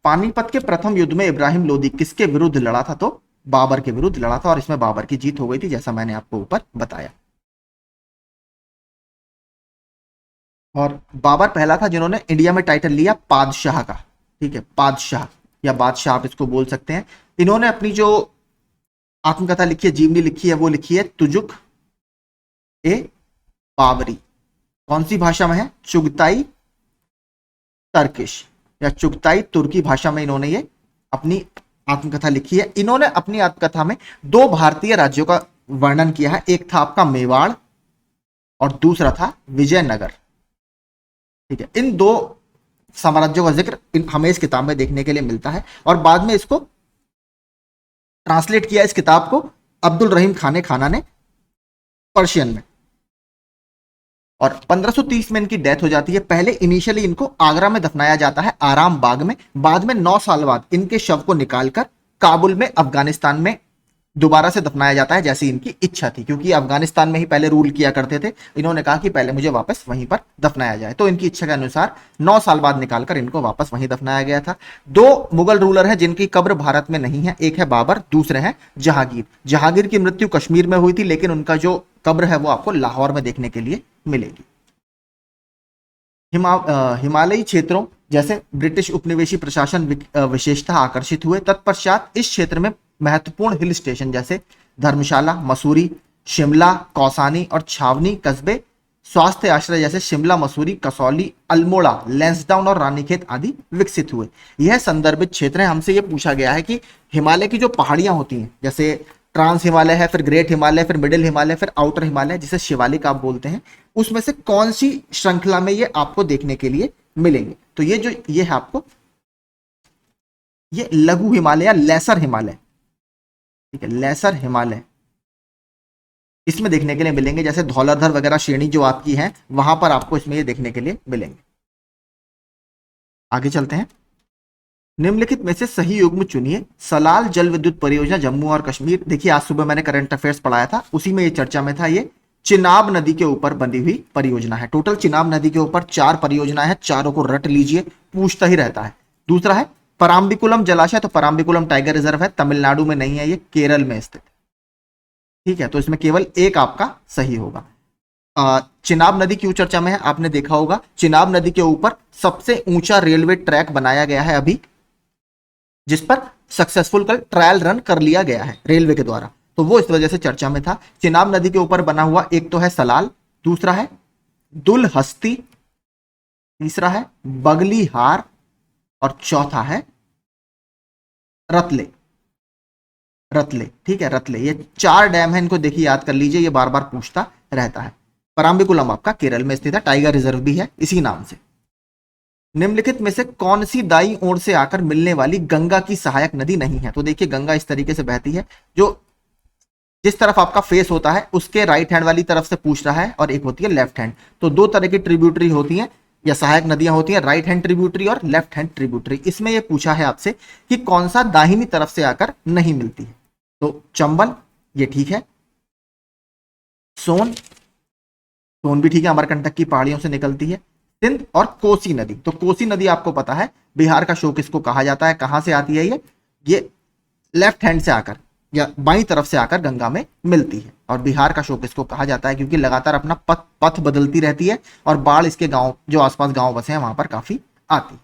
पानीपत के प्रथम युद्ध में इब्राहिम लोदी किसके विरुद्ध लड़ा था। तो बाबर के विरुद्ध लड़ा था, और इसमें बाबर की जीत हो गई थी, जैसा मैंने आपको ऊपर बताया। और बाबर पहला था जिन्होंने इंडिया में टाइटल लिया पादशाह का, ठीक है, पादशाह या बादशाह आप इसको बोल सकते हैं। इन्होंने अपनी जो आत्मकथा लिखी है, जीवनी लिखी है, वो लिखी है तुजुक ए बाबरी। कौन सी भाषा में है, चुगताई टर्किश या चुगताई तुर्की भाषा में इन्होंने ये अपनी आत्मकथा लिखी है। इन्होंने अपनी आत्मकथा में 2 भारतीय राज्यों का वर्णन किया है। एक था आपका मेवाड़ और दूसरा था विजयनगर, ठीक है। इन 2 साम्राज्यों का जिक्र हमें इस किताब में देखने के लिए मिलता है, और बाद में इसको ट्रांसलेट किया इस किताब को अब्दुल रहीम खाने खाना ने पर्शियन में, और 1530 में इनकी डेथ हो जाती है। पहले इनिशियली इनको आगरा में दफनाया जाता है, आराम बाग में। बाद में 9 साल बाद इनके शव को निकालकर काबुल में अफगानिस्तान में दोबारा से दफनाया जाता है, जैसी इनकी इच्छा थी, क्योंकि अफगानिस्तान में ही पहले रूल किया करते थे। इन्होंने कहा कि पहले मुझे वापस वहीं पर दफनाया जाए, तो इनकी इच्छा के अनुसार 9 साल बाद निकालकर इनको वापस वहीं दफनाया गया था। 2 मुगल रूलर हैं जिनकी कब्र भारत में नहीं है, एक है बाबर, दूसरे हैं जहांगीर। जहांगीर की मृत्यु कश्मीर में हुई थी, लेकिन उनका जो कब्र है वो आपको लाहौर में देखने के लिए मिलेगी। हिमालयी क्षेत्रों जैसे ब्रिटिश उपनिवेशी प्रशासन विशेषतः आकर्षित हुए। तत्पश्चात इस क्षेत्र में महत्वपूर्ण हिल स्टेशन जैसे धर्मशाला, मसूरी, शिमला, कौसानी और छावनी कस्बे, स्वास्थ्य आश्रय जैसे शिमला, मसूरी, कसौली, अल्मोड़ा, लैंसडाउन और रानीखेत आदि विकसित हुए। यह संदर्भित क्षेत्र है। हमसे यह पूछा गया है कि हिमालय की जो पहाड़ियां होती हैं, जैसे ट्रांस हिमालय है, फिर ग्रेट हिमालय, फिर मिडिल हिमालय, फिर आउटर हिमालय, जिसे शिवालिक आप बोलते हैं, उसमें से कौन सी श्रृंखला में ये आपको देखने के लिए मिलेंगे। तो ये है आपको ये लघु हिमालय या लेसर हिमालय, ठीक है, लेसर हिमालय इसमें देखने के लिए मिलेंगे। जैसे धौलाधर वगैरह श्रेणी जो आपकी है, वहां पर आपको इसमें ये देखने के लिए मिलेंगे। आगे चलते हैं। निम्नलिखित में से सही युग्म चुनिए। सलाल जल विद्युत परियोजना जम्मू और कश्मीर। देखिए आज सुबह मैंने करंट अफेयर्स पढ़ाया था, उसी में ये चर्चा में था। ये चिनाब नदी के ऊपर बनी हुई परियोजना है। टोटल चिनाब नदी के ऊपर 4 परियोजना है, चारों को रट लीजिए, पूछता ही रहता है। दूसरा है पराम्बिकुलम जलाशय, तो पराम्बिकुलम टाइगर रिजर्व है, तमिलनाडु में नहीं है, ये केरल में स्थित है। ठीक है, तो इसमें केवल एक आपका सही होगा। चिनाब नदी क्यों चर्चा में है, आपने देखा होगा चिनाब नदी के ऊपर सबसे ऊंचा रेलवे ट्रैक बनाया गया है अभी, जिस पर सक्सेसफुल कल ट्रायल रन कर लिया गया है रेलवे के द्वारा, तो वो इस वजह से चर्चा में था। चिनाब नदी के ऊपर बना हुआ एक तो है सलाल, दूसरा है दुलहस्ती, तीसरा है बगलीहार और चौथा है रतले। रतले, ठीक है, रतले। ये 4 डैम है, इनको देखिए याद कर लीजिए, ये बार बार पूछता रहता है। पराम्बिकुलम आपका केरल में स्थित है, टाइगर रिजर्व भी है इसी नाम से। निम्नलिखित में से कौन सी दाईं ओर से आकर मिलने वाली गंगा की सहायक नदी नहीं है, तो देखिए गंगा इस तरीके से बहती है, जो जिस तरफ आपका फेस होता है उसके राइट हैंड वाली तरफ से पूछ रहा है, और एक होती है लेफ्ट हैंड। तो 2 तरह की ट्रिब्यूटरी होती हैं या सहायक नदियां होती हैं, राइट हैंड ट्रिब्यूटरी और लेफ्ट हैंड ट्रिब्यूटरी। इसमें यह पूछा है आपसे कि कौन सा दाहिनी तरफ से आकर नहीं मिलती है, तो चंबल ये ठीक है, सोन, सोन भी ठीक है, अमरकंटक की पहाड़ियों से निकलती है, सिंध और कोसी नदी। तो कोसी नदी आपको पता है बिहार का शोक इसको कहा जाता है। कहां से आती है ये लेफ्ट हैंड से आकर या बाईं तरफ से आकर गंगा में मिलती है, और बिहार का शोक इसको कहा जाता है क्योंकि लगातार अपना पथ बदलती रहती है और बाढ़ इसके गांव, जो आसपास गांव बसे हैं वहां पर काफी आती है।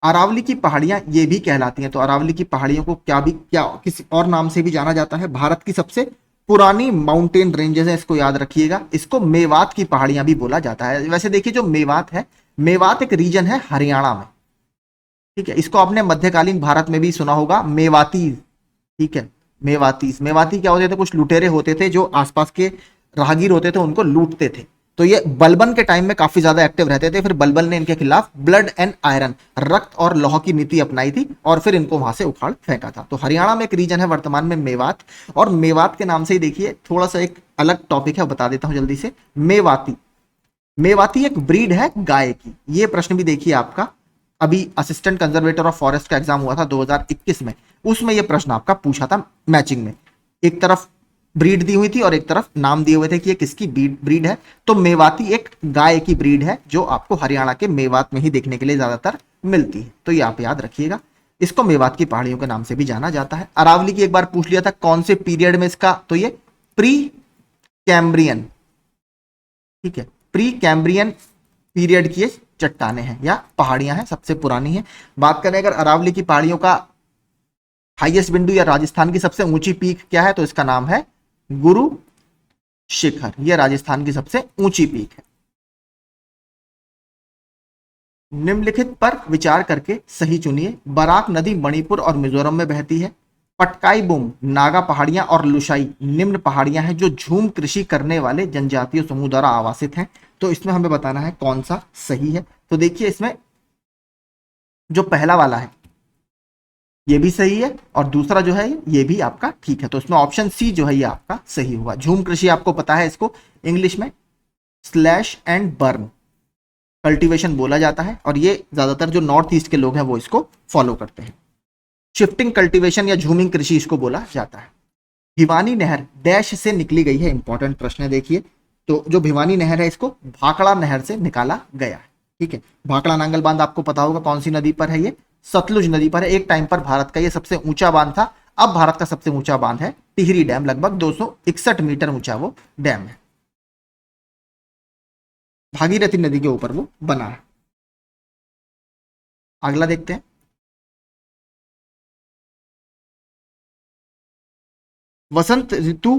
अरावली की पहाड़ियां ये भी कहलाती हैं, तो अरावली की पहाड़ियों को क्या किसी और नाम से भी जाना जाता है। भारत की सबसे पुरानी माउंटेन रेंजेस है, इसको याद रखिएगा। इसको मेवात की पहाड़ियां भी बोला जाता है। वैसे देखिए जो मेवात है, मेवात एक रीजन है हरियाणा में, ठीक है। इसको आपने मध्यकालीन भारत में भी सुना होगा, मेवाती, ठीक है। मेवाती क्या होते थे, कुछ लुटेरे होते थे जो आसपास के राहगीर होते थे उनको लूटते थे। तो ये बलबन के टाइम में काफी ज्यादा एक्टिव रहते थे, फिर बलबन ने इनके खिलाफ ब्लड एंड आयरन, रक्त और लौह की नीति अपनाई थी और फिर इनको वहां से उखाड़ फेंका था। तो हरियाणा में एक रीजन है वर्तमान में मेवात, और मेवात के नाम से ही देखिए थोड़ा सा एक अलग टॉपिक है, बता देता हूं जल्दी से। मेवाती, मेवाती एक ब्रीड है गाय की। ये प्रश्न भी देखिए आपका अभी असिस्टेंट कंजर्वेटर ऑफ फॉरेस्ट का एग्जाम हुआ था 2021 में, उसमें यह प्रश्न आपका पूछा था मैचिंग में। एक तरफ ब्रीड दी हुई थी और एक तरफ नाम दिए हुए थे कि ये किसकी ब्रीड है। तो मेवाती एक गाय की ब्रीड है जो आपको हरियाणा के मेवात में ही देखने के लिए ज्यादातर मिलती है, तो ये आप याद रखिएगा। इसको मेवात की पहाड़ियों के नाम से भी जाना जाता है। अरावली की एक बार पूछ लिया था कौन से पीरियड में इसका, तो ये प्री कैम्ब्रियन, ठीक है, प्री कैम्ब्रियन पीरियड की चट्टाने हैं या पहाड़ियां हैं, सबसे पुरानी है। बात करें अगर अरावली की पहाड़ियों का हाईएस्ट बिंदु या राजस्थान की सबसे ऊंची पीक क्या है, तो इसका नाम है गुरु शिखर। यह राजस्थान की सबसे ऊंची पीक है। निम्नलिखित पर विचार करके सही चुनिए। बराक नदी मणिपुर और मिजोरम में बहती है। पटकाई बुम, नागा पहाड़ियां और लुशाई निम्न पहाड़ियां हैं जो झूम कृषि करने वाले जनजातीय समूह द्वारा आवासित हैं। तो इसमें हमें बताना है कौन सा सही है। तो देखिए इसमें जो पहला वाला है ये भी सही है, और दूसरा जो है ये भी आपका ठीक है। तो इसमें ऑप्शन सी जो है ये आपका सही होगा। झूम कृषि आपको पता है, इसको इंग्लिश में स्लैश एंड बर्न कल्टीवेशन बोला जाता है, और ये ज्यादातर जो नॉर्थ ईस्ट के लोग हैं वो इसको फॉलो करते हैं। शिफ्टिंग कल्टीवेशन या झूमिंग कृषि इसको बोला जाता है। भिवानी नहर डैश से निकली गई है, इंपॉर्टेंट प्रश्न है देखिए। तो जो भिवानी नहर है इसको भाखड़ा नहर से निकाला गया है, ठीक है। भाखड़ा नांगल बांध आपको पता होगा कौन सी नदी पर है, ये सतलुज नदी पर है। एक टाइम पर भारत का ये सबसे ऊंचा बांध था, अब भारत का सबसे ऊंचा बांध है टिहरी डैम, लगभग 261 मीटर ऊंचा वो डैम है। भागीरथी नदी के ऊपर वो बना है। अगला देखते हैं। वसंत ऋतु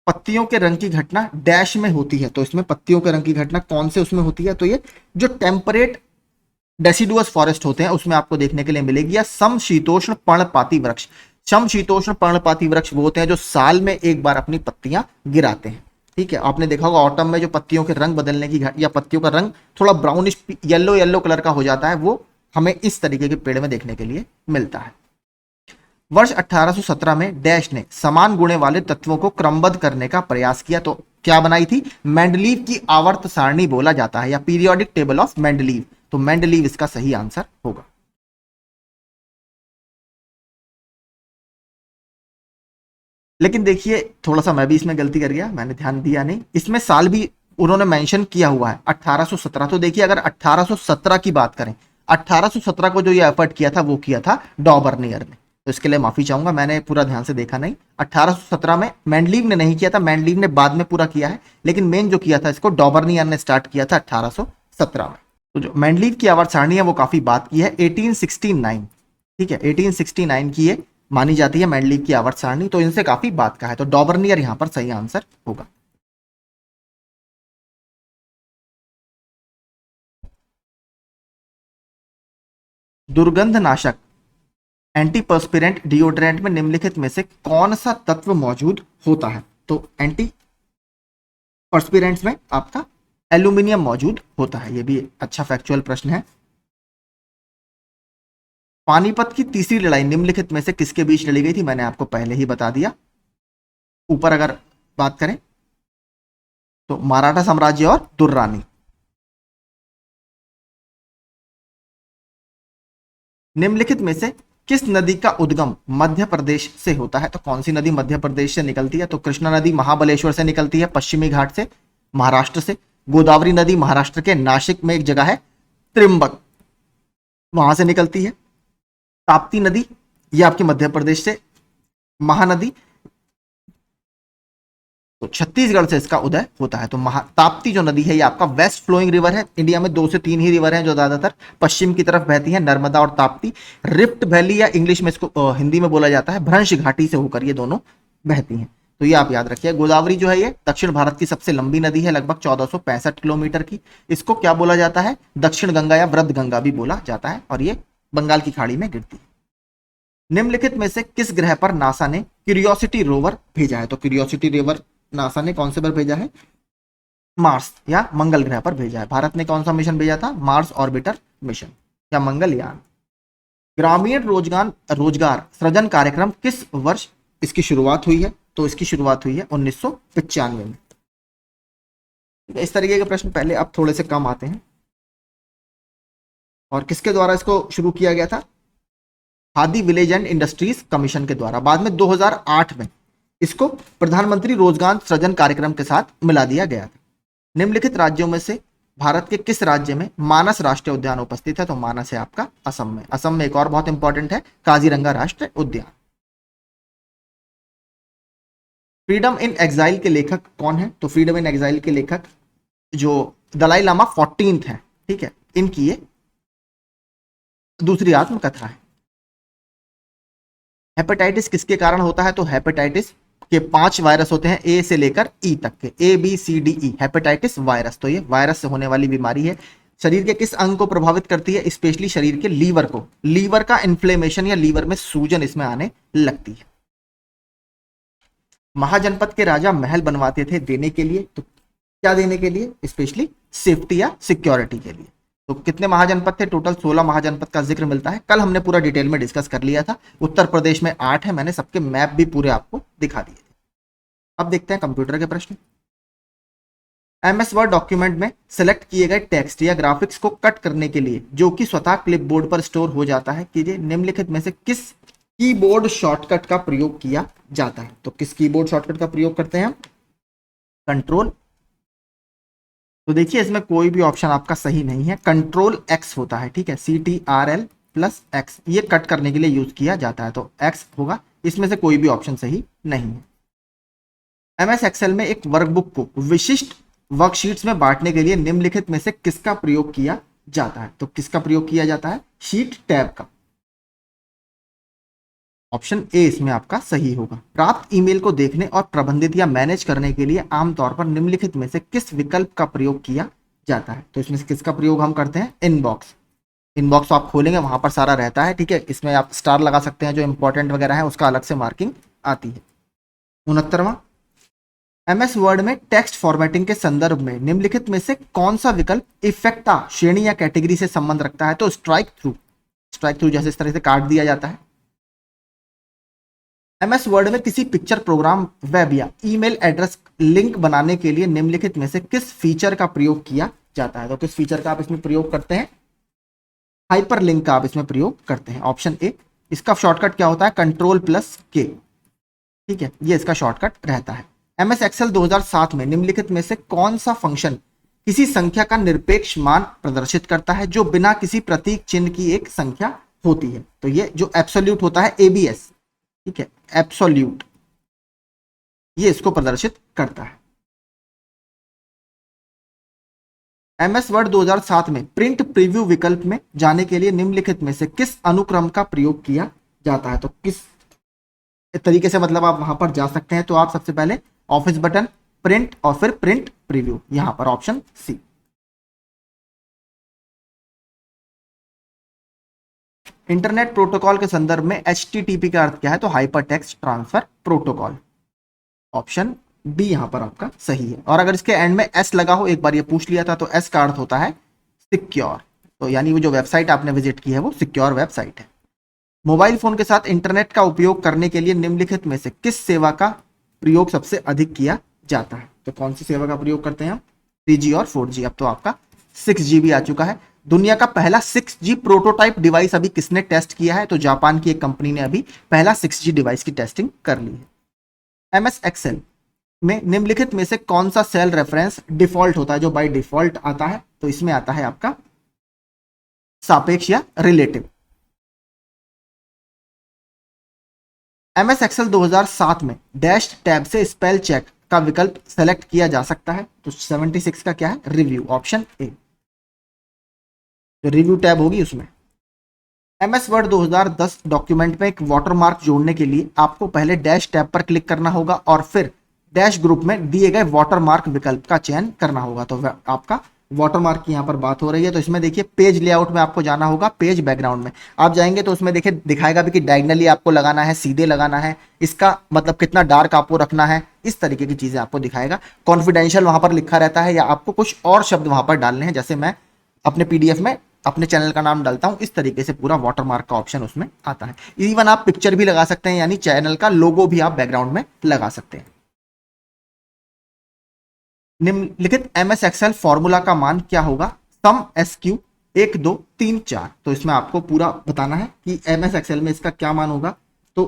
पत्तियों के रंग की घटना डैश में होती है, तो इसमें पत्तियों के रंग की घटना कौन से उसमें होती है, तो ये जो टेम्परेट डेसिडुअस फॉरेस्ट होते हैं उसमें आपको देखने के लिए मिलेगी, या समशीतोष्ण पर्णपाती वृक्ष। समशीतोष्ण पर्णपाती वृक्ष वो होते हैं जो साल में एक बार अपनी पत्तियां गिराते हैं, ठीक है। आपने देखा होगा ऑटम में जो पत्तियों के रंग बदलने की या पत्तियों का रंग थोड़ा ब्राउनिश येलो येलो कलर का हो जाता है, वो हमें इस तरीके के पेड़ में देखने के लिए मिलता है। वर्ष 1817 में डैश ने समान गुणे वाले तत्वों को क्रमबद्ध करने का प्रयास किया, तो क्या बनाई थी, मेंडलीव की आवर्त सारणी बोला जाता है, या पीरियोडिक टेबल ऑफ मेंडलीव। तो मेंडलीव इसका सही आंसर होगा। लेकिन देखिए थोड़ा सा मैं भी इसमें गलती कर गया, मैंने ध्यान दिया नहीं, इसमें साल भी उन्होंने मेंशन किया हुआ है 1817। तो देखिए अगर 1817 की बात करें, 1817 को जो ये एफर्ट किया था वो किया था डॉबर्नियर ने। तो इसके लिए माफी चाहूंगा, मैंने पूरा ध्यान से देखा नहीं। 1817 में मैंडलीव ने नहीं किया था, मैंडलीव ने बाद में पूरा किया है, लेकिन मेन जो किया था इसको डॉबर्नियर ने स्टार्ट किया था 1817 में। तो जो मैंडलीव की आवर्त सारणी है वो काफी बात की है, 1869, ठीक है 1869 की ये मानी जाती है मैंडलीव की आवर्त सारणी, तो इनसे काफी बात का है, तो डॉबर्नियर यहां पर सही आंसर होगा। दुर्गंधनाशक एंटीपर्स्पिरेंट डिओड्रेंट में निम्नलिखित में से कौन सा तत्व मौजूद होता है? तो एंटी पर्स्पिरेंट्स में आपका एल्यूमिनियम मौजूद होता है, ये भी अच्छा फैक्चुअल प्रश्न है। पानीपत की तीसरी लड़ाई निम्नलिखित में से किसके बीच लड़ी गई थी? मैंने आपको पहले ही बता दिया। ऊपर अगर बात करें तो मराठा साम्राज्य और दुर्रानी। निम्नलिखित में से किस नदी का उद्गम मध्य प्रदेश से होता है? तो कौन सी नदी मध्य प्रदेश से निकलती है? तो कृष्णा नदी महाबलेश्वर से निकलती है, पश्चिमी घाट से, महाराष्ट्र से। गोदावरी नदी महाराष्ट्र के नासिक में एक जगह है त्रिम्बक, वहां से निकलती है। ताप्ती नदी ये आपके मध्य प्रदेश से, महानदी तो छत्तीसगढ़ से इसका उदय होता है। तो ताप्ती जो नदी है ये आपका वेस्ट फ्लोइंग रिवर है, इंडिया में 2 से 3 ही रिवर हैं जो ज्यादातर पश्चिम की तरफ बहती हैं, नर्मदा और ताप्ती। रिफ्ट वैली या इंग्लिश में इसको हिंदी में बोला जाता है भ्रंश घाटी से होकर ये दोनों बहती हैं, तो ये आप याद रखिए। गोदावरी जो है ये दक्षिण भारत की सबसे लंबी नदी है, लगभग 1465 किलोमीटर की। इसको क्या बोला जाता है? दक्षिण गंगा या वृद्ध गंगा भी बोला जाता है, और ये बंगाल की खाड़ी में गिरती है। निम्नलिखित में से किस ग्रह पर नासा ने क्यूरियोसिटी रोवर भेजा है? तो क्यूरियोसिटी रोवर नासा ने कौन से पर भेजा है? मार्स या मंगल ग्रह पर भेजा है। भारत ने कौन सा मिशन भेजा था? मार्स ऑर्बिटर मिशन या मंगलयान। ग्रामीण रोजगार रोजगार सृजन कार्यक्रम किस वर्ष इसकी शुरुआत हुई है? तो इसकी शुरुआत हुई है 1995 में। इस तरीके के प्रश्न पहले अब थोड़े से कम आते हैं। और किसके द्वारा इसको शुरू किया गया था? Khadi village and industries commission के द्वारा। बाद में 2008 में इसको प्रधानमंत्री रोजगार सृजन कार्यक्रम के साथ मिला दिया गया था। निम्नलिखित राज्यों में से भारत के किस राज्य में मानस राष्ट्रीय उद्यान उपस्थित है? तो मानस है आपका असम में। असम में एक और बहुत इंपॉर्टेंट है काजीरंगा राष्ट्रीय उद्यान। फ्रीडम इन एग्जाइल के लेखक कौन है? तो फ्रीडम इन एग्जाइल के लेखक जो दलाई लामा 14th है, ठीक है, इनकी ये दूसरी आत्मकथा है। हेपेटाइटिस किसके कारण होता है? तो हेपेटाइटिस के 5 वायरस होते हैं, ए से लेकर ई तक के, ABCDE हेपेटाइटिस वायरस। तो ये वायरस से होने वाली बीमारी है। शरीर के किस अंग को प्रभावित करती है? स्पेशली शरीर के लीवर को। लीवर का इन्फ्लेमेशन या लीवर में सूजन इसमें आने लगती है। महाजनपद के राजा महल बनवाते थे देने के लिए, तो क्या देने के लिए? स्पेशली सेफ्टी या सिक्योरिटी के लिए। तो कितने महाजनपद थे? टोटल 16 महाजनपद का जिक्र मिलता है। कल हमने पूरा डिटेल में डिस्कस कर लिया था। उत्तर प्रदेश में 8 है, मैंने सबके मैप भी पूरे आपको दिखा दिए थे। अब देखते हैं कंप्यूटर के प्रश्न। MS वर्ड डॉक्यूमेंट में सिलेक्ट किए गए टेक्स्ट या ग्राफिक्स को कट करने के लिए जो कि स्वतः क्लिपबोर्ड पर स्टोर हो जाता है, कीजिए निम्नलिखित में से किस कीबोर्ड शॉर्टकट का प्रयोग किया जाता है? तो किस कीबोर्ड शॉर्टकट का प्रयोग करते हैं हम? कंट्रोल। तो देखिए इसमें कोई भी ऑप्शन आपका सही नहीं है, कंट्रोल X होता है, ठीक है, CTRL+X ये कट करने के लिए यूज किया जाता है, तो X होगा। इसमें से कोई भी ऑप्शन सही नहीं है। MS एक्सेल में एक वर्कबुक को विशिष्ट वर्कशीट्स में बांटने के लिए निम्नलिखित में से किसका प्रयोग किया जाता है? तो किसका प्रयोग किया जाता है? शीट टैब का। ऑप्शन ए इसमें आपका सही होगा। प्राप्त ईमेल को देखने और प्रबंधित या मैनेज करने के लिए आमतौर पर निम्नलिखित में से किस विकल्प का प्रयोग किया जाता है? तो इसमें से किसका प्रयोग हम करते हैं? इनबॉक्स। इनबॉक्स आप खोलेंगे वहां पर सारा रहता है, ठीक है, इसमें आप स्टार लगा सकते हैं, जो इंपॉर्टेंट वगैरह है उसका अलग से मार्किंग आती है। 69वां, MS वर्ड में टेक्स्ट फॉर्मेटिंग के संदर्भ में निम्नलिखित में से कौन सा विकल्प इफेक्टा श्रेणी या कैटेगरी से संबंध रखता है? तो स्ट्राइक थ्रू। स्ट्राइक थ्रू जैसे इस तरह से काट दिया जाता है। MS वर्ड में किसी पिक्चर, प्रोग्राम, वेब या ईमेल एड्रेस लिंक बनाने के लिए निम्नलिखित में से किस फीचर का प्रयोग किया जाता है? तो किस फीचर का आप इसमें प्रयोग करते हैं? हाइपर लिंक का आप इसमें प्रयोग करते हैं। Option A. इसका शॉर्टकट क्या होता है? कंट्रोल+K। ठीक है, ये इसका शॉर्टकट रहता है। एमएस एक्सेल 2007 में निम्नलिखित में से कौन सा फंक्शन किसी संख्या का निरपेक्ष मान प्रदर्शित करता है जो बिना किसी प्रतीक चिन्ह की एक संख्या होती है? तो ये जो एब्सोल्यूट होता है, एबीएस, ठीक है, एब्सोल्यूट, ये इसको प्रदर्शित करता है। एमएस वर्ड 2007 में प्रिंट प्रीव्यू विकल्प में जाने के लिए निम्नलिखित में से किस अनुक्रम का प्रयोग किया जाता है? तो किस तरीके से मतलब आप वहां पर जा सकते हैं? तो आप सबसे पहले ऑफिस बटन, प्रिंट और फिर प्रिंट प्रीव्यू, यहां पर ऑप्शन सी। इंटरनेट प्रोटोकॉल के संदर्भ में एचटीटीपी का अर्थ क्या है? तो hypertext transfer protocol, option B यहां पर आपका सही है। और अगर इसके एंड में एस लगा हो, एक बार ये पूछ लिया था, तो एस का अर्थ होता है सिक्योर। तो यानी वो जो वेबसाइट आपने विजिट की है वो सिक्योर वेबसाइट है। मोबाइल फोन के साथ इंटरनेट का उपयोग करने के लिए निम्नलिखित में से किस सेवा का प्रयोग सबसे अधिक किया जाता है? तो कौन सी सेवा का प्रयोग करते हैं हम? 3G और 4G। अब तो आपका 6G भी आ चुका है। दुनिया का पहला 6G प्रोटोटाइप डिवाइस अभी किसने टेस्ट किया है? तो जापान की एक कंपनी ने अभी पहला 6G डिवाइस की टेस्टिंग कर ली है। एमएस एक्सेल में निम्नलिखित में से कौन सा सेल रेफरेंस डिफॉल्ट होता है, जो बाय डिफॉल्ट आता है? तो इसमें आता है आपका सापेक्ष या रिलेटिव। एमएस एक्सेल 2007 में डैश टैब से स्पेल चेक का विकल्प सेलेक्ट किया जा सकता है। तो 76 का क्या है? रिव्यू, ऑप्शन ए, जो रिव्यू टैब होगी उसमें। एमएस वर्ड 2010 डॉक्यूमेंट में एक वाटरमार्क जोड़ने के लिए आपको पहले डैश टैब पर क्लिक करना होगा और फिर डैश ग्रुप में दिए गए वाटरमार्क विकल्प का चयन करना होगा। तो आपका वाटरमार्क की यहाँ पर बात हो रही है। तो इसमें देखिए पेज लेआउट में आपको जाना होगा, पेज बैकग्राउंड में आप जाएंगे तो उसमें देखिए दिखाएगा भी कि डायगनली आपको लगाना है, सीधे लगाना है, इसका मतलब कितना डार्क आपको रखना है, इस तरीके की चीजें आपको दिखाएगा। कॉन्फिडेंशियल वहां पर लिखा रहता है, या आपको कुछ और शब्द वहां पर डालने हैं, जैसे मैं अपने पीडीएफ में अपने चैनल का नाम डालता हूं, इस तरीके से पूरा वाटरमार्क का ऑप्शन उसमें आता है। इवन आप पिक्चर भी लगा सकते हैं, यानी चैनल का लोगो भी आप बैकग्राउंड में लगा सकते हैं। निम्नलिखित एमएस एक्सेल फॉर्मूला का मान क्या होगा? सम एस क्यू 1 2 3 4। तो इसमें आपको पूरा बताना है कि एमएस एक्सेल में इसका क्या मान होगा। तो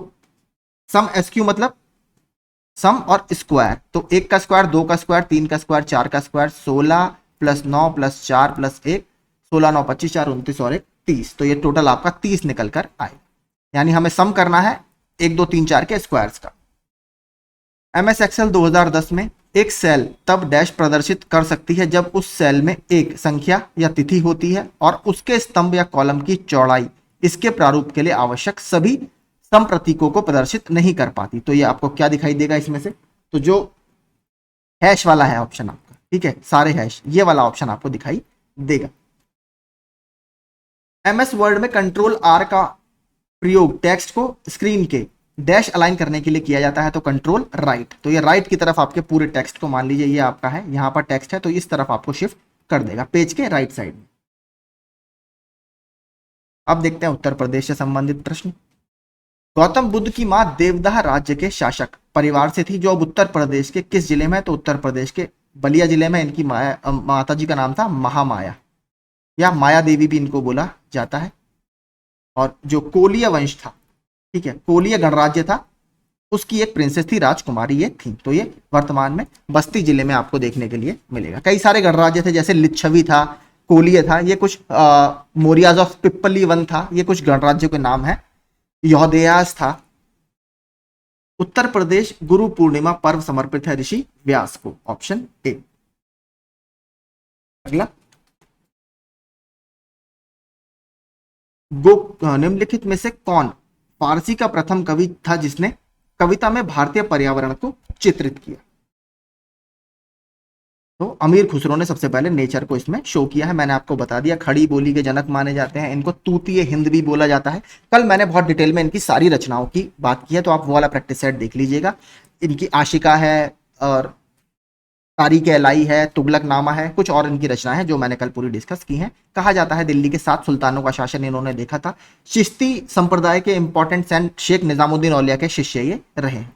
सम एस क्यू मतलब सम और स्क्वायर, तो 1 का स्क्वायर, 2 का स्क्वायर, 3 का स्क्वायर, 4 का स्क्वायर, 16 + 9 + 4 + 1, 16 9 25 4 29 और 1 30। तो ये टोटल आपका 30 निकल कर आए, यानी हमें सम करना है 1 2 3 4 के स्क्वायर्स का। एमएस एक्सेल 2010 में एक सेल तब डैश प्रदर्शित कर सकती है जब उस सेल में एक संख्या या तिथि होती है और उसके स्तंभ या कॉलम की चौड़ाई इसके प्रारूप के लिए आवश्यक सभी सम प्रतीकों को प्रदर्शित नहीं कर पाती। तो ये आपको क्या दिखाई देगा इसमें से? तो जो हैश वाला है ऑप्शन आपका, ठीक है, सारे हैश, ये वाला ऑप्शन आपको दिखाई देगा। एमएस वर्ड में कंट्रोल आर का प्रयोग टेक्स्ट को स्क्रीन के डैश अलाइन करने के लिए किया जाता है। तो कंट्रोल राइट, तो ये राइट की तरफ आपके पूरे टेक्स्ट को, मान लीजिए ये आपका है, यहां पर टेक्स्ट है, तो इस तरफ आपको शिफ्ट कर देगा पेज के राइट साइड में। अब देखते हैं उत्तर प्रदेश से संबंधित प्रश्न। गौतम बुद्ध की मां देवदाह राज्य के शासक परिवार से थी, जो अब उत्तर प्रदेश के किस जिले में है? तो उत्तर प्रदेश के बलिया जिले में। इनकी माता जी का नाम था महामाया, या माया देवी भी इनको बोला जाता है। और जो कोलिया वंश था, ठीक है, कोलिया गणराज्य था, उसकी एक प्रिंसेस थी, राजकुमारी ये थी। तो ये वर्तमान में बस्ती जिले में आपको देखने के लिए मिलेगा। कई सारे गणराज्य थे, जैसे लिच्छवी था, कोलिया था, ये कुछ मोरियाज ऑफ पिप्पली वन था, ये कुछ गणराज्यों के नाम है। यहोदयास था। उत्तर प्रदेश गुरु पूर्णिमा पर्व समर्पित है ऋषि व्यास को, ऑप्शन ए। अगला, निम्नलिखित में से कौन फारसी का प्रथम कवि था जिसने कविता में भारतीय पर्यावरण को चित्रित किया? तो अमीर खुसरो ने सबसे पहले नेचर को इसमें शो किया है। मैंने आपको बता दिया, खड़ी बोली के जनक माने जाते हैं, इनको तूतीय हिंद भी बोला जाता है। कल मैंने बहुत डिटेल में इनकी सारी रचनाओं की बात की है, तो आप वो वाला प्रैक्टिस सेट देख लीजिएगा। इनकी आशिका है, और तारीख लाई है, तुगलक नामा है, कुछ और इनकी रचनाएं हैं जो मैंने कल पूरी डिस्कस की हैं। कहा जाता है दिल्ली के 7 सुल्तानों का शासन इन्होंने देखा था। चिश्ती संप्रदाय के इंपॉर्टेंट सेंट शेख निजामुद्दीन औलिया के शिष्य ये रहे हैं।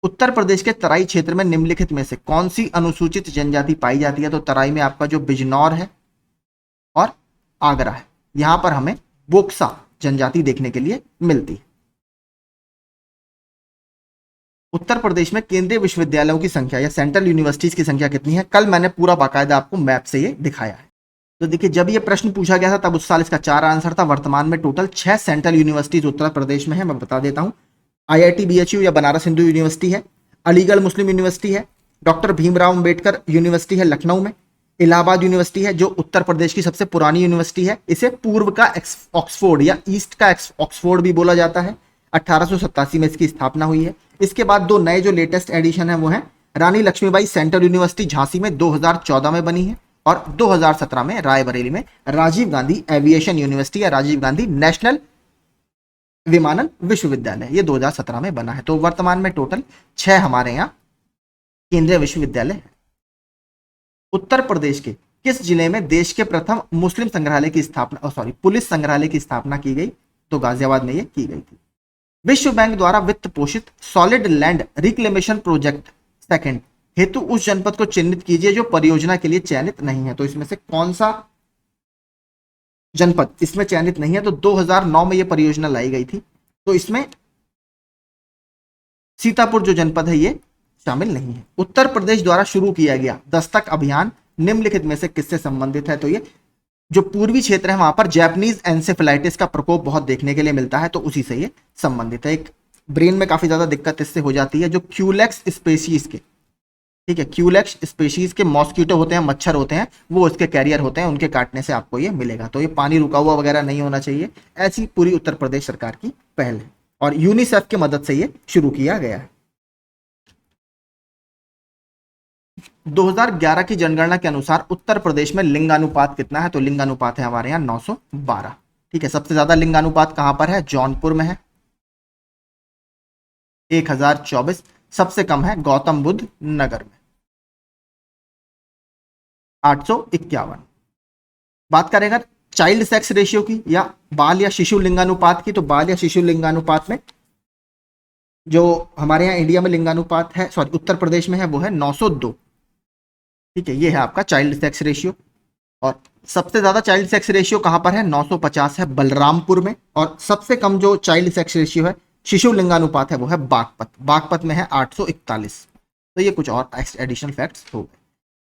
उत्तर प्रदेश के तराई क्षेत्र में निम्नलिखित में से कौन सी अनुसूचित जनजाति पाई जाती है? तो तराई में आपका जो बिजनौर है और आगरा है, यहां पर हमें बोक्सा जनजाति देखने के लिए मिलती है। उत्तर प्रदेश में केंद्रीय विश्वविद्यालयों की संख्या या सेंट्रल यूनिवर्सिटीज की संख्या कितनी है? कल मैंने पूरा बाकायदा आपको मैप से ये दिखाया है। तो देखिए, जब ये प्रश्न पूछा गया था तब उस साल इसका 4 आंसर था। वर्तमान में total 6 central universities Uttar Pradesh में है। मैं बता देता हूं, IIT BHU या बनारस हिंदू यूनिवर्सिटी है, अलीगढ़ मुस्लिम यूनिवर्सिटी है, डॉक्टर भीमराव अंबेडकर यूनिवर्सिटी है लखनऊ में, इलाहाबाद यूनिवर्सिटी है जो उत्तर प्रदेश की सबसे पुरानी यूनिवर्सिटी है, इसे पूर्व का ऑक्सफोर्ड या ईस्ट का ऑक्सफोर्ड भी बोला जाता है। 1887 में इसकी स्थापना हुई है। इसके बाद दो नए जो लेटेस्ट एडिशन है वो है रानी लक्ष्मीबाई सेंट्रल यूनिवर्सिटी झांसी में 2014 में बनी है, और 2017 में रायबरेली में राजीव गांधी एविएशन यूनिवर्सिटी या राजीव गांधी नेशनल विमानन विश्वविद्यालय, ये 2017 में बना है। तो वर्तमान में टोटल 6 हमारे यहाँ केंद्रीय विश्वविद्यालय है। उत्तर प्रदेश के किस जिले में देश के प्रथम मुस्लिम संग्रहालय की स्थापना पुलिस संग्रहालय की स्थापना की गई? तो गाजियाबाद में ये की गई थी। विश्व बैंक द्वारा वित्त पोषित solid land reclamation project second हेतु उस जनपद को चिन्हित कीजिए जो परियोजना के लिए चयनित नहीं है। तो इसमें से कौन सा जनपद इसमें चयनित नहीं है? तो 2009 में यह परियोजना लाई गई थी, तो इसमें सीतापुर जो जनपद है ये शामिल नहीं है। उत्तर प्रदेश द्वारा शुरू किया गया दस्तक अभियान निम्नलिखित में से किससे संबंधित है? तो ये जो पूर्वी क्षेत्र है वहां पर जैपनीज एंसेफेलाइटिस का प्रकोप बहुत देखने के लिए मिलता है, तो उसी से ये संबंधित है। एक ब्रेन में काफी ज्यादा दिक्कत इससे हो जाती है, जो क्यूलेक्स स्पेशीज के, ठीक है, क्यूलेक्स स्पेशीज के मॉस्किटो होते हैं, मच्छर होते हैं, वो इसके कैरियर होते हैं, उनके काटने से आपको ये मिलेगा। तो ये पानी रुका हुआ वगैरह नहीं होना चाहिए। ऐसी पूरी उत्तर प्रदेश सरकार की पहल है और यूनिसेफ की मदद से ये शुरू किया गया है। 2011 की जनगणना के अनुसार उत्तर प्रदेश में लिंगानुपात कितना है? तो लिंगानुपात है हमारे यहाँ 912। ठीक है, सबसे ज्यादा लिंगानुपात कहां पर है? जौनपुर में है 1024। सबसे कम है गौतम बुद्ध नगर में 851। बात करेंगे चाइल्ड सेक्स रेशियो की या बाल या शिशु लिंगानुपात की, तो बाल या शिशु लिंगानुपात में जो हमारे यहाँ इंडिया में लिंगानुपात है, उत्तर प्रदेश में है, वो है 902। ठीक है, ये है आपका चाइल्ड सेक्स रेशियो। और सबसे ज्यादा चाइल्ड सेक्स रेशियो कहां पर है? 950 है बलरामपुर में। और सबसे कम जो चाइल्ड सेक्स रेशियो है, शिशु लिंगानुपात है, वो है बागपत। बागपत में है 841। तो ये कुछ और एडिशनल फैक्ट्स हो गए।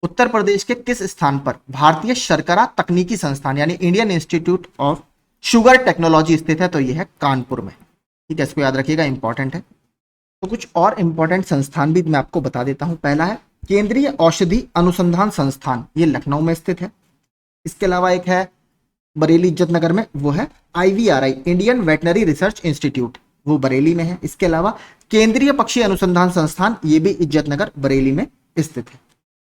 उत्तर प्रदेश के किस स्थान पर भारतीय शर्करा तकनीकी संस्थान यानी Indian institute of sugar technology स्थित है? तो ये है कानपुर में। ठीक है, इसको याद रखिएगा, इंपॉर्टेंट है। तो कुछ और इंपॉर्टेंट संस्थान भी मैं आपको बता देता हूं। पहला है केंद्रीय औषधि अनुसंधान संस्थान, ये लखनऊ में स्थित है। इसके अलावा एक है बरेली इज्जत नगर में, वो है IVRI Indian veterinary research institute, वो बरेली में है। इसके अलावा केंद्रीय पक्षी अनुसंधान संस्थान, ये भी इज्जत नगर बरेली में स्थित है।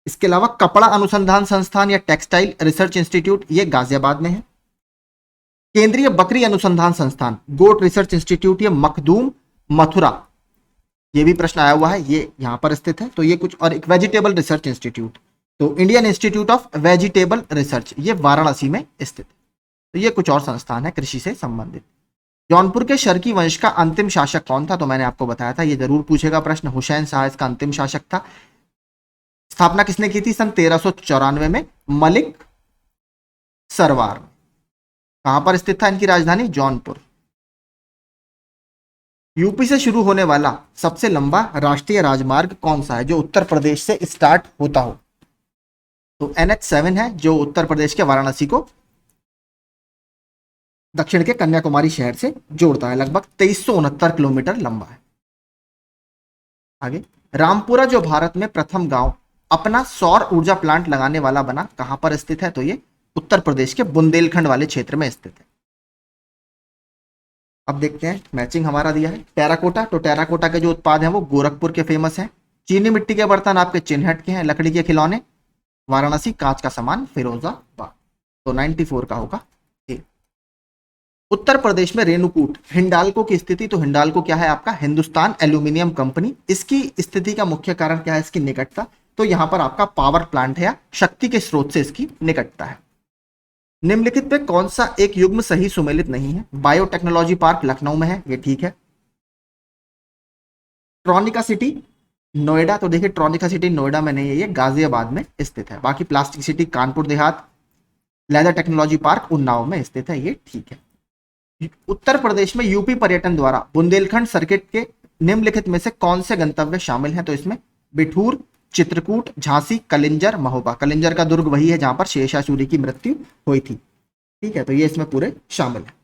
इसके अलावा कपड़ा अनुसंधान संस्थान या टेक्सटाइल रिसर्च इंस्टीट्यूट, ये गाजियाबाद में है। केंद्रीय बकरी अनुसंधान संस्थान गोट रिसर्च इंस्टीट्यूट, ये मखदूम मथुरा, ये भी प्रश्न आया हुआ है, ये यहां पर स्थित है। तो ये कुछ और। एक वेजिटेबल रिसर्च इंस्टीट्यूट, तो Indian institute of vegetable research, ये वाराणसी में स्थित है। तो ये कुछ और संस्थान है कृषि से संबंधित। जौनपुर के शर्की वंश का अंतिम शासक कौन था? तो मैंने आपको बताया था, ये जरूर पूछेगा प्रश्न। हुसैन शाह इसका अंतिम शासक था। स्थापना किसने की थी? सन 1394 में मलिक सरवार। कहां पर स्थित था इनकी राजधानी? जौनपुर। यूपी से शुरू होने वाला सबसे लंबा राष्ट्रीय राजमार्ग कौन सा है जो उत्तर प्रदेश से स्टार्ट होता हो? तो NH7 है, जो उत्तर प्रदेश के वाराणसी को दक्षिण के कन्याकुमारी शहर से जोड़ता है। लगभग 2369 किलोमीटर लंबा है। आगे, रामपुरा जो भारत में प्रथम गांव अपना सौर ऊर्जा प्लांट लगाने वाला बना, कहां पर स्थित है? तो ये उत्तर प्रदेश के बुंदेलखंड वाले क्षेत्र में स्थित है। अब देखते हैं, मैचिंग हमारा दिया है टेराकोटा। तो टेराकोटा के जो उत्पाद हैं वो गोरखपुर के फेमस हैं। चीनी मिट्टी के बर्तन आपके चिन्हट के हैं। लकड़ी के खिलौने वाराणसी। कांच का सामान फिरोजाबाद। तो 94 का होगा ए। उत्तर प्रदेश में रेणुकूट हिंडाल्को की स्थिति, तो हिंडाल्को क्या है आपका? Hindustan aluminium company. इसकी स्थिति का मुख्य कारण क्या है? इसकी निकटता। तो यहां पर आपका पावर प्लांट है या शक्ति के स्रोत से इसकी निकटता है। निम्नलिखित में कौन सा एक युग्म सही सुमेलित नहीं है? बायोटेक्नोलॉजी पार्क लखनऊ में है, ये ठीक है। ट्रॉनिका सिटी नोएडा, तो देखिए ट्रॉनिका सिटी नोएडा में नहीं है, ये गाजियाबाद में स्थित है। बाकी plastic city Kanpur Dehat, leather technology park Unnao में स्थित है, ये ठीक है। उत्तर प्रदेश में यूपी पर्यटन द्वारा बुंदेलखंड सर्किट के निम्नलिखित में से कौन से गंतव्य शामिल हैं? तो इसमें बिठूर, चित्रकूट, झांसी, कलिंजर, महोबा। कलिंजर का दुर्ग वही है जहां पर शेरशाह सूरी की मृत्यु हुई थी। ठीक है, तो ये इसमें पूरे शामिल है।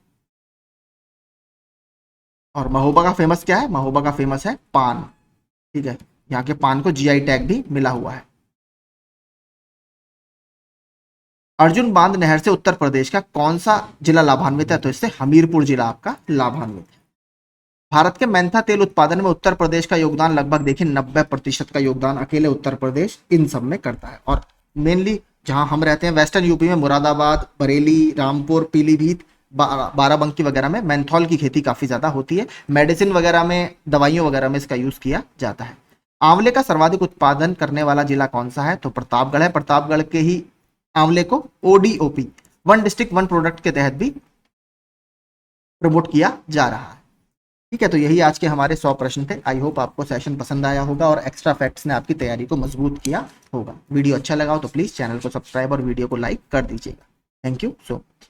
और महोबा का फेमस क्या है? महोबा का फेमस है पान। ठीक है, यहाँ के पान को जीआई टैग भी मिला हुआ है। अर्जुन बांध नहर से उत्तर प्रदेश का कौन सा जिला लाभान्वित है? तो इससे हमीरपुर जिला आपका लाभान्वित है। भारत के मेंथा तेल उत्पादन में उत्तर प्रदेश का योगदान लगभग देखिए 90% का योगदान अकेले उत्तर प्रदेश इन सब में करता है। और मेनली जहां हम रहते हैं वेस्टर्न यूपी में मुरादाबाद, बरेली, रामपुर, पीलीभीत, बाराबंकी वगैरह में मेंथॉल की खेती काफी ज्यादा होती है। मेडिसिन वगैरह में, दवाइयों वगैरह में इसका यूज किया जाता है। आंवले का सर्वाधिक उत्पादन करने वाला जिला कौन सा है? तो प्रतापगढ़ है। प्रतापगढ़ के ही आंवले को ODOP, one district one product के तहत भी प्रमोट किया जा रहा है। ठीक है, तो यही आज के हमारे 100 प्रश्न थे। आई होप आपको सेशन पसंद आया होगा और एक्स्ट्रा फैक्ट्स ने आपकी तैयारी को मजबूत किया होगा। वीडियो अच्छा लगा हो तो प्लीज चैनल को सब्सक्राइब और वीडियो को लाइक कर दीजिएगा। Thank you so much.